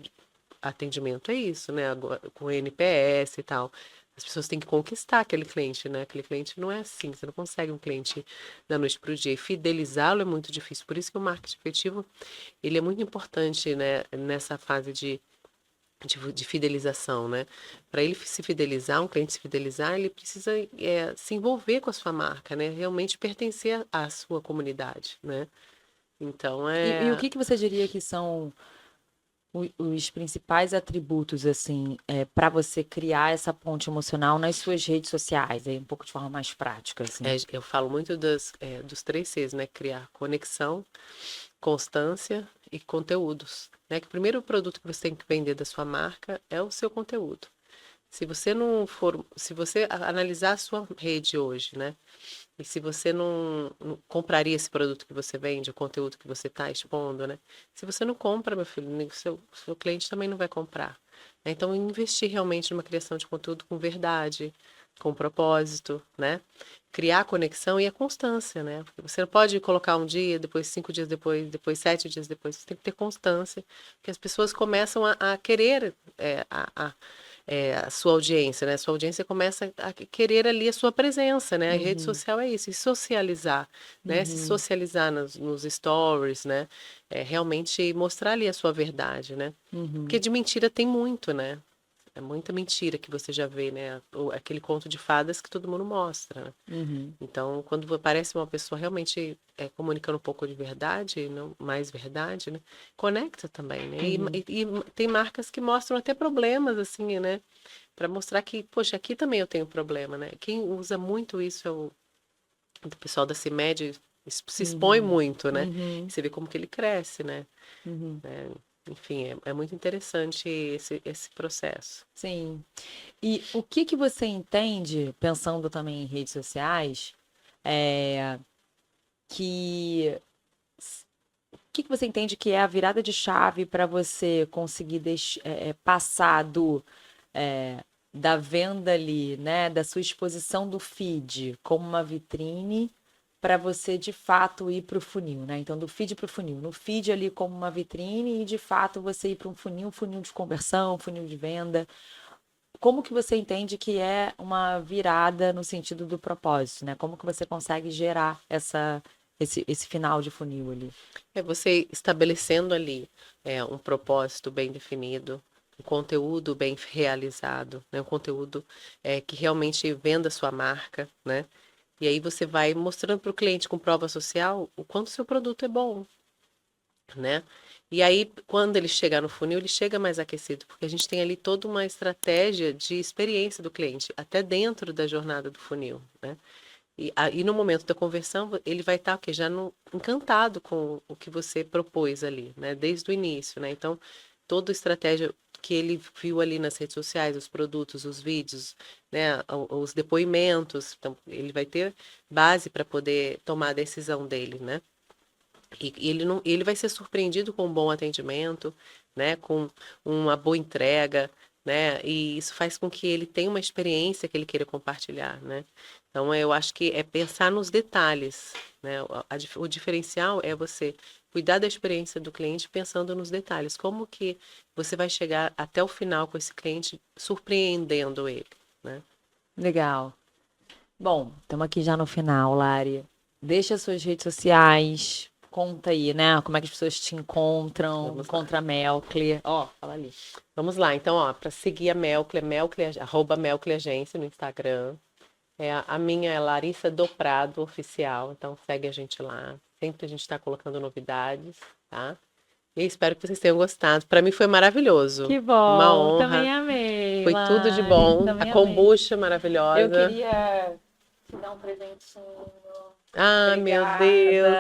atendimento é isso, né? Agora, com NPS e tal. As pessoas têm que conquistar aquele cliente, né? Aquele cliente não é assim, você não consegue um cliente da noite para o dia. E fidelizá-lo é muito difícil. Por isso que o marketing efetivo, ele é muito importante, né? Nessa fase de fidelização, né? Para ele se fidelizar, um cliente se fidelizar, ele precisa se envolver com a sua marca, né? Realmente pertencer à sua comunidade, né? Então, E o que que você diria que são os principais atributos, assim, para você criar essa ponte emocional nas suas redes sociais, aí um pouco de forma mais prática, assim? eu falo muito dos 3 Cs, né? Criar conexão, constância e conteúdos, né? Que o primeiro produto que você tem que vender da sua marca é o seu conteúdo. Se você analisar a sua rede hoje, né? E se você não compraria esse produto que você vende, o conteúdo que você está expondo, né? Se você não compra, meu filho, nem o seu cliente também não vai comprar, né? Então, investir realmente numa criação de conteúdo com verdade, com propósito, né? Criar a conexão e a constância, né? Porque você não pode colocar um dia, depois 5 dias depois, depois 7 dias depois. Você tem que ter constância, porque as pessoas começam a querer a sua audiência, né? A sua audiência começa a querer ali a sua presença, né? A rede Uhum, social é isso, e socializar, né? Se uhum, socializar nos stories, né? Realmente mostrar ali a sua verdade, né? uhum, Porque de mentira tem muito, né? É muita mentira que você já vê, né? Aquele conto de fadas que todo mundo mostra, né? uhum, Então, quando aparece uma pessoa realmente comunicando um pouco de verdade, não mais verdade, né? Conecta também, né? uhum, E tem marcas que mostram até problemas, assim, né? Para mostrar que, poxa, aqui também eu tenho problema, né? Quem usa muito isso é o pessoal da CIMED, se expõe uhum, muito, né? uhum, Você vê como que ele cresce, né? uhum. É, enfim, é muito interessante esse processo. Sim. E o que que você entende, pensando também em redes sociais, é, que o que que você entende que é a virada de chave para você conseguir passar da venda ali, né, da sua exposição do feed como uma vitrine para você de fato ir para o funil, né? Então, do feed para o funil. No feed ali como uma vitrine e de fato você ir para um funil de conversão, funil de venda. Como que você entende que é uma virada no sentido do propósito, né? Como que você consegue gerar esse final de funil ali? É você estabelecendo ali um propósito bem definido, um conteúdo bem realizado, né? Um conteúdo que realmente venda a sua marca, né? E aí você vai mostrando para o cliente com prova social o quanto o seu produto é bom, né? E aí, quando ele chegar no funil, ele chega mais aquecido, porque a gente tem ali toda uma estratégia de experiência do cliente, até dentro da jornada do funil, né? E aí, no momento da conversão, ele vai estar o quê? Já encantado com o que você propôs ali, né? Desde o início, né? Então, toda a estratégia que ele viu ali nas redes sociais, os produtos, os vídeos, né? Os depoimentos, então, ele vai ter base para poder tomar a decisão dele, né? E ele vai ser surpreendido com um bom atendimento, né? Com uma boa entrega, né? E isso faz com que ele tenha uma experiência que ele queira compartilhar, né? Então, eu acho que é pensar nos detalhes, né? O diferencial é você cuidar da experiência do cliente pensando nos detalhes. Como que você vai chegar até o final com esse cliente surpreendendo ele, né? Legal. Bom, estamos aqui já no final, Lari. Deixa suas redes sociais, conta aí, né? Como é que as pessoas te encontram, Vamos lá. encontra a Melcler. Ó, fala ali. Vamos lá. Então, ó, para seguir a arroba Melcler Agência no Instagram. A minha é Larissa do Prado Oficial, então segue a gente lá. Sempre a gente está colocando novidades, tá? E espero que vocês tenham gostado. Para mim foi maravilhoso. Que Uma bom, também honra. amei, Foi tudo de Lari, bom. A também amei. kombucha Eu maravilhosa. queria te dar um presentinho. Ah, meu Deus, Obrigada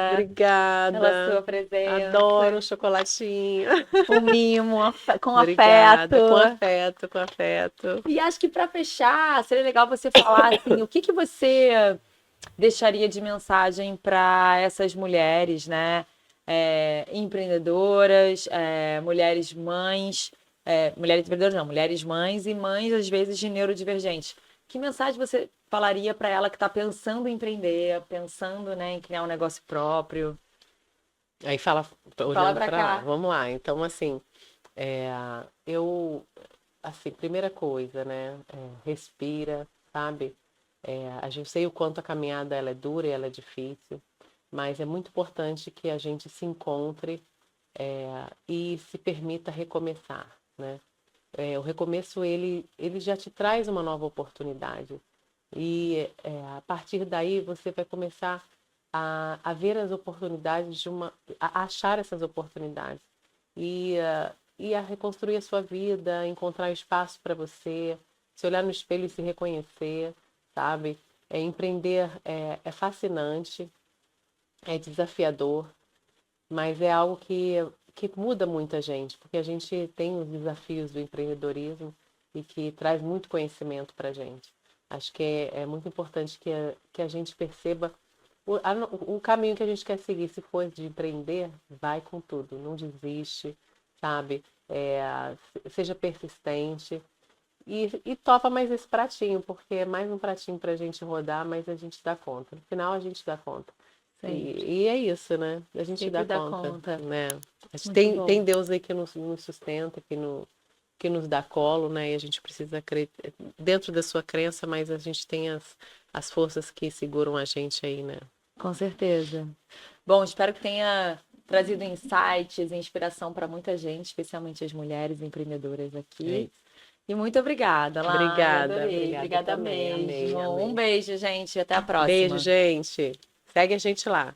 pela obrigada. sua presença. Adoro um chocolatinho. Um mimo com afeto. Obrigada. Com afeto, com afeto. E acho que para fechar, seria legal você falar assim, o que que você deixaria de mensagem para essas mulheres, né? Empreendedoras, mulheres mães, mulheres empreendedoras não, mulheres mães e mães às vezes de neurodivergentes. Que mensagem você falaria para ela que está pensando em empreender, pensando, né, em criar um negócio próprio? Aí fala, Fala olhando para para lá. cá. Vamos lá. Então, assim, eu assim, primeira coisa, né? Respira, sabe? A gente sei o quanto a caminhada ela é dura e ela é difícil, mas é muito importante que a gente se encontre e se permita recomeçar, né? O recomeço ele já te traz uma nova oportunidade e a partir daí você vai começar a ver as oportunidades a achar essas oportunidades e a reconstruir a sua vida, encontrar espaço para você, se olhar no espelho e se reconhecer, sabe? Empreender é fascinante, é desafiador, mas é algo que muda muita gente, porque a gente tem os desafios do empreendedorismo e que traz muito conhecimento para a gente. Acho que é muito importante que a gente perceba o caminho que a gente quer seguir. Se for de empreender, vai com tudo, não desiste, sabe? Seja persistente e topa mais esse pratinho, porque é mais um pratinho para a gente rodar, mas a gente dá conta. No final, a gente dá conta. Sempre. E é isso, né? A gente Sempre dá dá conta, conta. né? A gente Muito bom. tem Deus aí que nos sustenta, que nos dá colo, né? E a gente precisa acreditar dentro da sua crença, mas a gente tem as forças que seguram a gente aí, né? Com certeza. Bom, espero que tenha trazido insights e inspiração para muita gente, especialmente as mulheres empreendedoras É aqui. isso. E muito obrigada, Lara. Obrigada, Adorei. obrigada Obrigada também. Amei, mesmo. Um amei. beijo, gente. Até a Beijo, próxima. gente. Segue a gente lá.